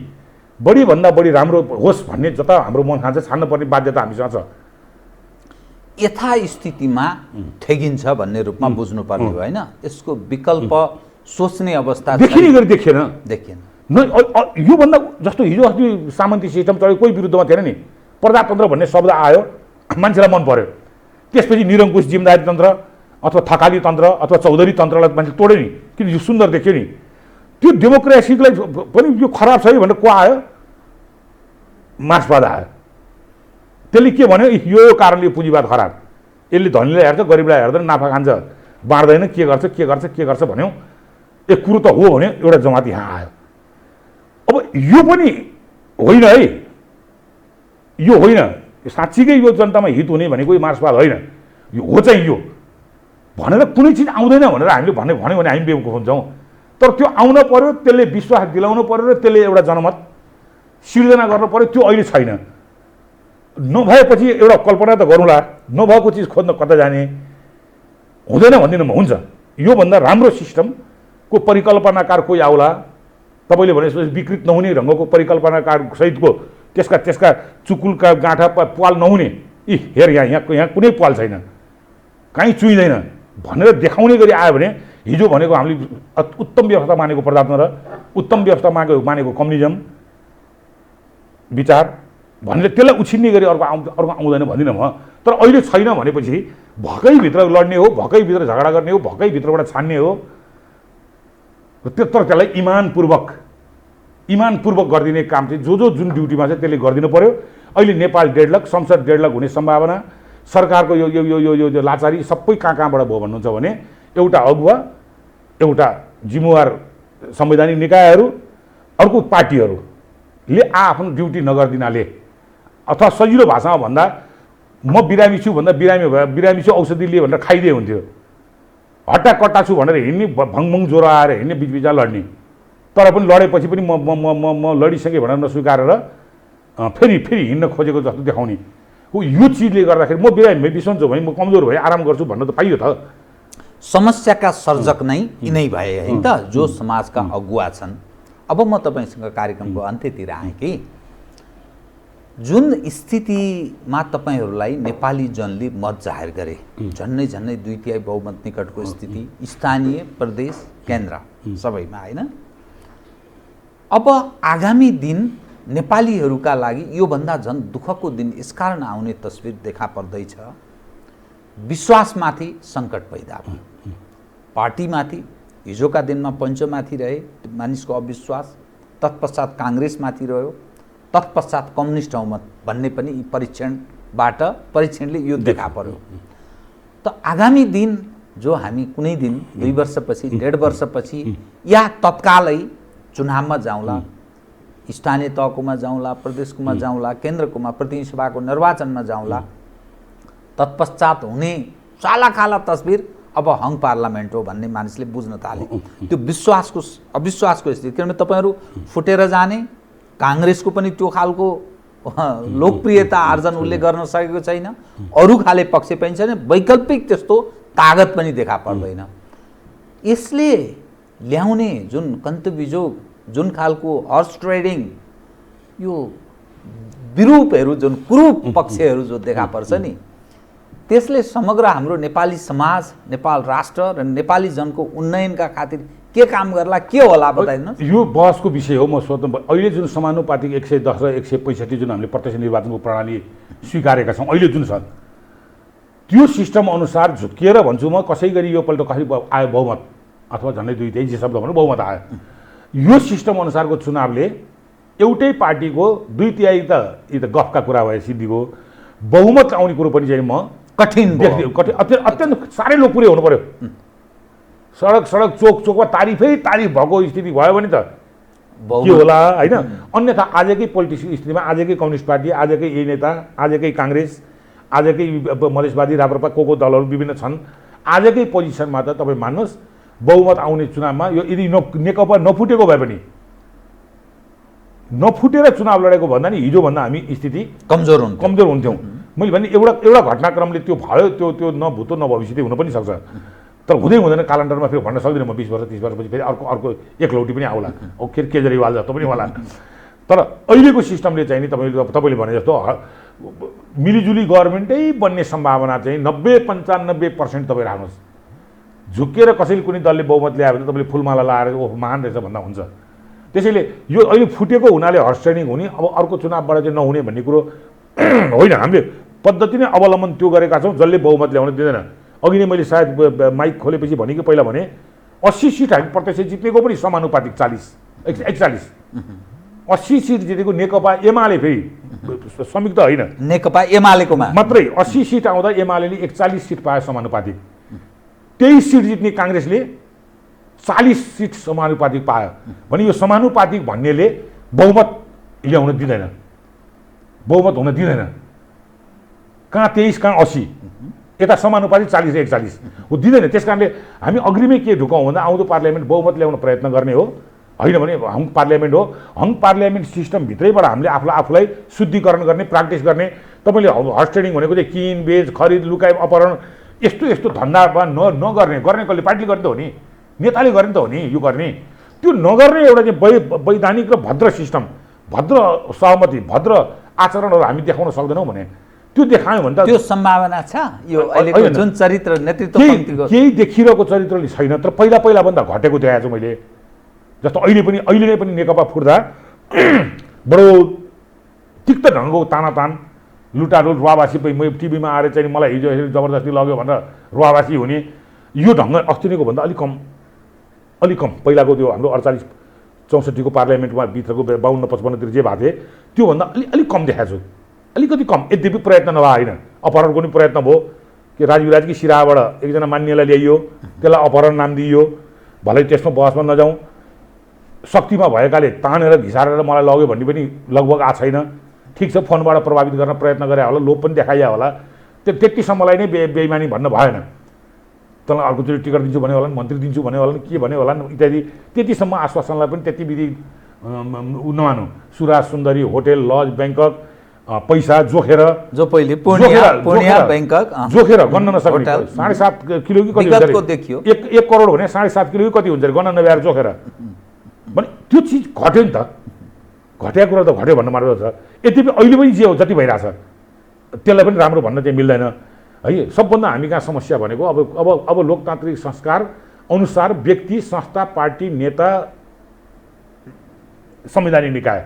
बढीभन्दा बढी राम्रो होस् भन्ने जता हाम्रो मन खान्छ छान्नुपर्ने बाध्यता हामीसँग छ। यथास्थितिमा ठेगिन्छ भन्ने रूपमा बुझ्नुपर्ने हो होइन, यसको विकल्प सोच्ने अवस्था देखिने गरी देखिएन। योभन्दा जस्तो हिजो अस्ति सामन्ती सिस्टम चल्यो, कोही विरुद्धमा थिएन नि, प्रजातन्त्र भन्ने शब्द आयो, मान्छेलाई मन पर्यो, त्यसपछि निरङ्कुश जिम्मेदारी तन्त्र अथवा थकाली तन्त्र अथवा चौधरी तन्त्रलाई मान्छे तोड्यो नि, किन यो सुन्दर देखियो नि। त्यो डेमोक्रेसीलाई पनि यो खराब छ है भनेर को आयो? मार्क्सवाद आयो। त्यसले के भन्यो? यो कारणले पुँजीवाद खराब, यसले धनीलाई हेर्छ गरिबलाई हेर्दैन, नाफा खान्छ बाँड्दैन, के गर्छ भन्यो। एक कुरो त हो भने एउटा जमात यहाँ आयो। अब यो पनि होइन है, यो होइन, साँच्चीकै यो जनतामा हित हुने भनेको यो मार्क्सवाद होइन, यो हो चाहिँ यो भनेर कुनै चिज आउँदैन भनेर हामीले भन्यो भने हामी बेवकुफ हुन्छौँ। तर त्यो आउन पर्यो, त्यसले विश्वास दिलाउनु पर्यो र त्यसले एउटा जनमत सिर्जना गर्नु पर्यो। त्यो अहिले छैन। नभएपछि एउटा कल्पना त गरौँला, नभएको चिज खोज्न कता जाने? हुँदैन भन्दिनँ म, हुन्छ। योभन्दा राम्रो सिस्टमको परिकल्पनाकार कोही आउला, तपाईँले भनेपछि विकृत नहुने ढङ्गको परिकल्पनाकार सहितको त्यसका चुकुलका गाँठा पाल नहुने, हेर यहाँ कुनै पाल छैन, कहीँ चुइँदैन भनेर देखाउने गरी आयो भने हिजो भनेको हामीले उत्तम व्यवस्था मानेको प्रजातन्त्र, उत्तम व्यवस्था मानेको कम्युनिजम विचार भनेर त्यसलाई उछिन्ने गरी अर्को आउँदैन भन्दिनँ म। तर अहिले छैन भनेपछि भकैभित्र लड्ने हो, भकैभित्र झगडा गर्ने हो, भकैभित्रबाट छान्ने हो। तर त्यसलाई इमानपूर्वक गरिदिने काम चाहिँ जुन ड्युटीमा चाहिँ त्यसले गरिदिनु पर्यो। अहिले नेपाल डेडलक, संसद डेडलक हुने सम्भावना, सरकारको यो यो यो यो यो लाचारी सबै कहाँबाट भयो भन्नुहुन्छ भने एउटा अगुवा, एउटा जिम्मेवार संवैधानिक निकायहरू, अर्को पार्टीहरूले आफ्नो ड्युटी नगरिदिनाले, अथवा सजिलो भाषामा भन्दा म बिरामी छु भन्दा बिरामी छु औषधि लिए भनेर खाइदिए हुन्थ्यो। हट्टा कट्टा छु भनेर हिँड्ने, भङभङ ज्वरो आएर हिँड्ने, बिचबिचमा लड्ने, तर पनि लडेपछि पनि म लडिसकेँ भनेर नस्वीकारेर फेरि हिँड्न खोजेको जस्तो देखाउने हो। यो चिजले गर्दाखेरि म बिरामी भएँ, बिसन्चो भएँ, म कमजोर भएँ, आराम गर्छु भन्न त पाइयो त। समस्याका सर्जक नै यिनै भए है त, जो समाजका अगुवा छन्। अब म तपाईँसँग कार्यक्रमको अन्त्यतिर आएँ कि जुन स्थितिमा तपाईँहरूलाई नेपाली जनले मत जाहेर गरे, झन्नै 2/3 बहुमत निकटको स्थिति, स्थानीय, प्रदेश, केन्द्र सबैमा होइन। अब आगामी दिन नेपालीहरूका लागि योभन्दा झन् दुःखको दिन यसकारण आउने तस्बिर देखा पर्दैछ, विश्वासमाथि सङ्कट पैदा भयो। पार्टीमाथि हिजोका दिनमा पञ्चमाथि रहे मानिसको अविश्वास, तत्पश्चात काङ्ग्रेसमाथि रह्यो, तत्पश्चात कम्युनिस्ट बहुमत भन्ने पनि परीक्षणले यो देखा पर्यो। त आगामी दिन जो हामी कुनै दिन 2 वर्षपछि, 1.5 वर्षपछि या तत्कालै चुनावमा जाउँला, स्थानीय तहकोमा जाउँला, प्रदेशकोमा जाउँला, केन्द्रकोमा प्रतिनिधि सभाको निर्वाचनमा जाउँला, तत्पश्चात हुने चालाखाला तस्बिर अब हङ पार्लियामेन्ट हो भन्ने मानिसले बुझ्न थाले। त्यो अविश्वासको स्थिति, किनभने तपाईँहरू फुटेर जाने, काङ्ग्रेसको पनि त्यो खालको लोकप्रियता आर्जन उसले गर्न सकेको छैन, अरू खाले पक्ष पनि छैन, वैकल्पिक त्यस्तो तागत पनि देखा पर्दैन। यसले ल्याउने जुन कन्तबिजोग, जुन खालको हर्स ट्रेडिङ, यो विरूपहरू, जुन कुरूप पक्षहरू जो देखा पर्छ नि, त्यसले समग्र हाम्रो नेपाली समाज, नेपाल राष्ट्र र नेपाली जनको उन्नयनका खातिर के काम गर्ला, के होला बताइदिनुहोस्। यो बहसको विषय हो। म सोध्नु, अहिले जुन समानुपातिक 110 र 165 जुन हामीले प्रत्यक्ष निर्वाचनको प्रणाली स्वीकारेका छौँ, अहिले जुन छ त्यो सिस्टम अनुसार झुकिएर भन्छु म, कसै गरी यो पल्ट कसै आयो बहुमत अथवा झन्डै 2/3 जे शब्द भनौँ बहुमत आयो। यो सिस्टम अनुसारको चुनावले एउटै पार्टीको 2/3 त गफका कुरा भए सिद्धिको, बहुमत आउने कुरो पनि चाहिँ म कठिन अत्यन्त साह्रै लोकप्रिय हुनु पर्यो। सडक चोकमा तारिफ भएको स्थिति भयो भने त के होला होइन। अन्यथा आजकै पोलिटिक्स स्थितिमा आजकै कम्युनिस्ट पार्टी, आजकै यही नेता, आजकै काङ्ग्रेस, आजकै मधेसवादी राप्रपा को दलहरू विभिन्न छन्, आजकै पोजिसनमा त तपाईँ मान्नुहोस् बहुमत आउने चुनावमा यो यदि नेकपा नफुटेको भए पनि, नफुटेर चुनाव लडेको भन्दा नि हिजोभन्दा हामी स्थिति कमजोर हुन्थ्यौँ। मैले भने एउटा घटनाक्रमले त्यो भयो, त्यो न भूतो न भविष्य हुन पनि सक्छ, तर हुँदैन क्यालेन्डरमा फेरि भन्न सक्दिनँ म 20 वर्ष 30 वर्षपछि फेरि अर्को एकलौटी पनि आउला, फेरि केजरीवाल जस्तो पनि होला। तर अहिलेको सिस्टमले चाहिँ नि तपाईँले भने जस्तो मिलिजुली गभर्मेन्टै बन्ने सम्भावना चाहिँ 90-95% तपाईँ राख्नुहोस्। झुकेर कसैले कुनै दलले बहुमत ल्यायो भने तपाईँले फुलमाला लाएर ओह महान रहेछ भन्दा हुन्छ। त्यसैले यो अहिले फुटेको हुनाले हर्स ट्रेनिङ हुने, अब अर्को चुनावबाट चाहिँ नहुने भन्ने कुरो होइन। हामीले पद्धति नै अवलम्बन त्यो गरेका छौँ जसले बहुमत ल्याउन दिँदैन। अघि नै मैले सायद माइक खोलेपछि भनेको पहिला भने 80 सिट हामी प्रत्यक्ष जित्नेको पनि समानुपातिक 41 80 सिट जितेको नेकपा एमाले फेरि संयुक्त होइन, नेकपा एमालेकोमा मात्रै 80 सिट आउँदा एमाले 41 सिट पायो समानुपातिक। 23 सिट जित्ने काङ्ग्रेसले 40 सिट समानुपातिक पायो भने यो समानुपातिक भन्नेले बहुमत ल्याउन दिँदैन, बहुमत हुन दिँदैन। कहाँ 23 कहाँ 80, यता समानुपातिक 40 र 41 हो, दिँदैन। त्यस कारणले हामी अग्रिमै के ढुकाउँ भन्दा आउँदो पार्लियामेन्ट बहुमत ल्याउन प्रयत्न गर्ने हो, होइन भने हङ पार्लियामेन्ट हो। हङ पार्लियामेन्ट सिस्टमभित्रैबाट हामीले आफूलाई शुद्धिकरण गर्ने, प्र्याक्टिस गर्ने। तपाईँले हर्स ट्रेडिङ भनेको चाहिँ किन बेच खरिद लुकाइ अपहरण यस्तो धन्दामा नगर्ने, गर्ने कसले? पार्टीले गर्ने त हो नि, नेताले गर्ने त हो नि यो गर्ने। त्यो नगर्ने एउटा चाहिँ वैधानिक र भद्र सिस्टम, भद्र सहमति, भद्र आचरणहरू हामी देखाउन सक्दैनौँ भने त्यो देखायौँ भने त त्यो सम्भावना छ। यो अहिलेको जुन चरित्र नेतृत्व पङ्क्तिको केही देखिरहेको चरित्रले छैन, तर पहिला भन्दा घटेको देखाएको छु मैले। जस्तो अहिले नै पनि नेकपा फुट्दा बडो तिक्त ढङ्गको तानातान, लुटालुट, रुवावासी टिभीमा आएर चाहिँ मलाई हिजो यसरी जबरजस्ती लग्यो भनेर रुवावासी हुने, यो ढङ्ग अस्तिको भन्दा अलिक कम पहिलाको त्यो हाम्रो 48-64 को पार्लियामेन्टमा भित्रको 52-55 जे भएको थिए त्योभन्दा अलिक कम देखाएको छु, अलिकति कम। यद्यपि प्रयत्न नभए होइन, अपहरणको पनि प्रयत्न भयो कि राजविराजकी सिराबाट एकजना मान्यलाई ल्याइयो, त्यसलाई अपहरण नाम दिइयो, भलै त्यसमा बहसमा नजाउँ। शक्तिमा भएकाले तानेर घिसारेर मलाई लग्यो भन्ने पनि लगभग आएको छैन। ठिक छ, फोनबाट प्रभावित गर्न प्रयत्न गरे होला, लोभ पनि देखाइया होला, त्यतिसम्मलाई नै बेइमानी भन्न भएन। तँलाई अर्कोचोटि टिकट दिन्छु भने होला, मन्त्री दिन्छु भने होला, के भने होला इत्यादि, त्यतिसम्म आश्वासनलाई पनि त्यति विधि नमानु। सुराज सुन्दरी होटेल लज ब्याङ्कक पैसा जोखेर, जो पहिले पूर्णिया बैंकक जोखेर गन्न नसक्ने 7.5 किलो कि कति देखियो, 1 करोड भने 7.5 किलो कि कति हुन्छ गन्न नभ्याएर जोखेर भने त्यो चिज घट्यो नि त। घटेको कुरा त घट्यो भन्न मात्र छ। यद्यपि अहिले पनि जे हो जति भइरहेछ त्यसलाई पनि राम्रो भन्न चाहिँ मिल्दैन है। सबभन्दा हामी कहाँ समस्या भनेको अब लोकतान्त्रिक संस्कार अनुसार व्यक्ति, संस्था, पार्टी, नेता, संवैधानिक निकाय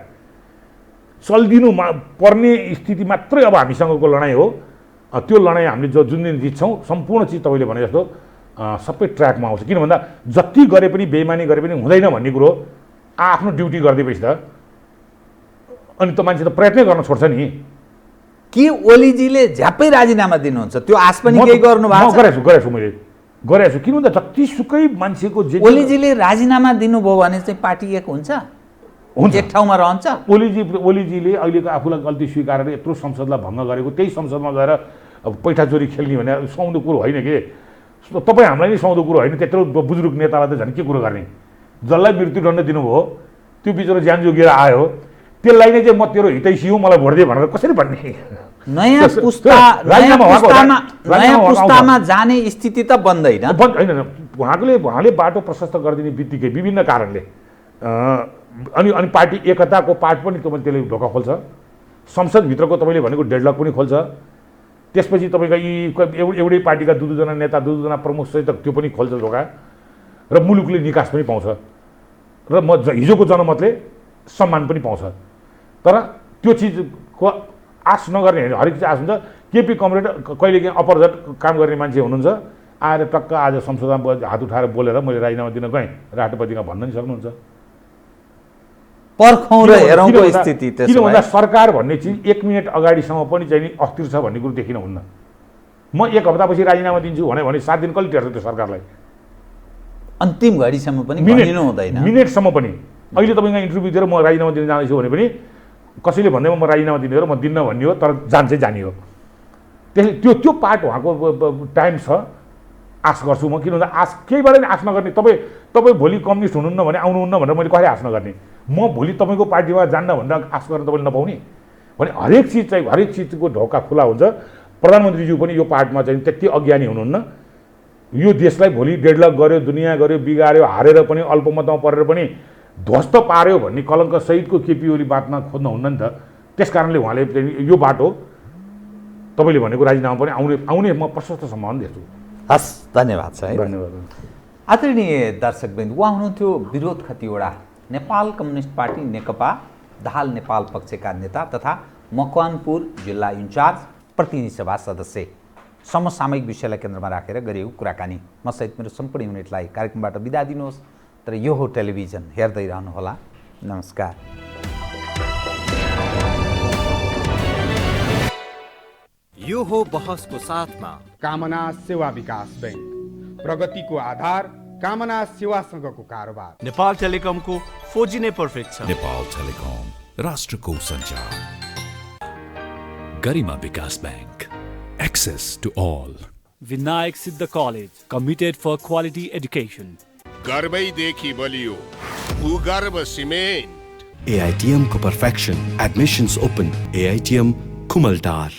चलिदिनु पर्ने स्थिति मात्रै अब हामीसँगको लडाइँ हो। त्यो लडाइँ हामीले जुन दिन जित्छौँ सम्पूर्ण चिज तपाईँले भने जस्तो सबै ट्र्याकमा आउँछ। किन भन्दा जति गरे पनि बेइमानी गरे पनि हुँदैन भन्ने कुरो आफ्नो ड्युटी गरिदिएपछि त अनि त मान्छे त प्रयत्नै गर्न छोड्छ नि। के ओलीजीले झ्याप्पै राजीनामा दिनुहुन्छ? त्यो आश पनि केही गर्नु भएको छ? गरेछु मैले गरेछु। किन भन्दा जतिसुकै मान्छेको जे ओलीजीले राजीनामा दिनुभयो भने चाहिँ पार्टी एक हुन्छ, एक ठाउँमा रहन्छ। ओलीजीले अहिलेको आफूलाई गल्ती स्वीकारेर यत्रो संसदलाई भङ्ग गरेको, त्यही संसदमा गएर पैठा चोरी खेल्ने भने सुहाउँदो कुरो होइन के। तपाईँ हामीलाई नै सुहाउँदो कुरो होइन। त्यत्रो बुजुर्ग नेतालाई त झन् के कुरो गर्ने। जसलाई मृत्युदण्ड दिनुभयो त्यो बिचरा ज्यान जोगिएर आयो, त्यसलाई नै चाहिँ म तेरो हितैसी हुँ मलाई भोट दे भनेर कसरी भन्ने? नयाँ पुस्तामा जाने स्थिति त बन्दैन। उहाँले बाटो प्रशस्त गरिदिने बित्तिकै विभिन्न कारणले अनि पार्टी एकताको पार्ट पनि त्यसले ढोका खोल्छ। संसदभित्रको तपाईँले भनेको डेडलक पनि खोल्छ। त्यसपछि तपाईँका यी एउटै पार्टीका 2-2 नेता 2-2 प्रमुख सहित त्यो पनि खोल्छ ढोका र मुलुकले निकास पनि पाउँछ र हिजोको जनमतले सम्मान पनि पाउँछ। तर त्यो चिजको आश नगर्ने होइन, हरेक चिज आश हुन्छ। केपी कमरेड कहिलेकाहीँ अपरझट काम गर्ने मान्छे हुनुहुन्छ, आएर टक्क आज संसदमा हात उठाएर बोलेर मैले राजीनामा दिन गएँ राष्ट्रपतिमा भन्न नि सक्नुहुन्छ। पर्खौँ र हेरौँको स्थिति। किन भन्दा सरकार भन्ने चिज 1 मिनट अगाडिसम्म पनि चाहिँ अस्थिर छ भन्ने कुरो देखिन हुन्न। म 1 हप्तापछि राजीनामा दिन्छु भने 7 दिन कसले टेर्छ त्यो सरकारलाई? अन्तिम घडीसम्म पनि भनिनु हुँदैन, मिनेटसम्म पनि अहिले तपाईँको इन्टरभ्यू दिएर म राजीनामा दिन जाँदैछु भने पनि कसैले भन्दैमा म राजीनामा दिने हो र म दिन्न भन्ने हो, तर जान्छै जाने हो। त्यसले त्यो पार्ट उहाँको टाइम छ। आश गर्छु म, किन भन्दा आश केहीबाट नि आश नगर्ने। तपाईँ भोलि कम्युनिस्ट हुनुहुन्न भने आउनुहुन्न भनेर मैले कसैले आश नगर्ने। म भोलि तपाईँको पार्टीमा जान्न भनेर आश गर्न तपाईँले नपाउने भने हरेक चिजको ढोका खुला हुन्छ। प्रधानमन्त्रीज्यू पनि यो पार्टमा चाहिँ त्यति अज्ञानी हुनुहुन्न। यो देशलाई भोलि डेडलक गर्यो, दुनियाँ गर्यो, बिगार्यो, हारेर पनि अल्पमतमा परेर पनि ध्वस्त पार्यो भन्ने कलङ्क सहितको केपी ओली बातमा खोज्नुहुन्न नि त। त्यस कारणले उहाँले यो बाटो तपाईँले भनेको राजीनामा पनि आउने म प्रशस्त सम्भावना देख्छु। हस्, धन्यवाद छ है। धन्यवाद। आदरणीय दर्शकवृन्द, उहाँ हुनुहुन्थ्यो विरोध खतिवडा, नेपाल कम्युनिस्ट पार्टी नेकपा दाहाल नेपाल पक्षका नेता तथा मकवानपुर जिल्ला इन्चार्ज प्रतिनिधि सभा सदस्य। समसामयिक विषयलाई केन्द्रमा राखेर गरिएको कुराकानी। म सहित मेरो सम्पूर्ण युनिटलाई कार्यक्रमबाट बिदा दिनुहोस्, तर यो हो टेलिभिजन, हेर्दै रहनुहोला। नमस्कार। यो हो बहसको साथमा कामना सेवा विकास बैंक, प्रगतिको आधार कामना सेवासँगको कारोबार। नेपाल टेलिकमको 4G नै पर्फेक्ट छ। नेपाल टेलिकम राष्ट्रको सञ्चार। Garima Bikas bank, access to all. Vinayak Siddha College, committed for quality education. गर्वैदेखि बलियो भूगर्भ सिमेन्ट। AITM को perfection. Admissions open. AITM Kumaltar.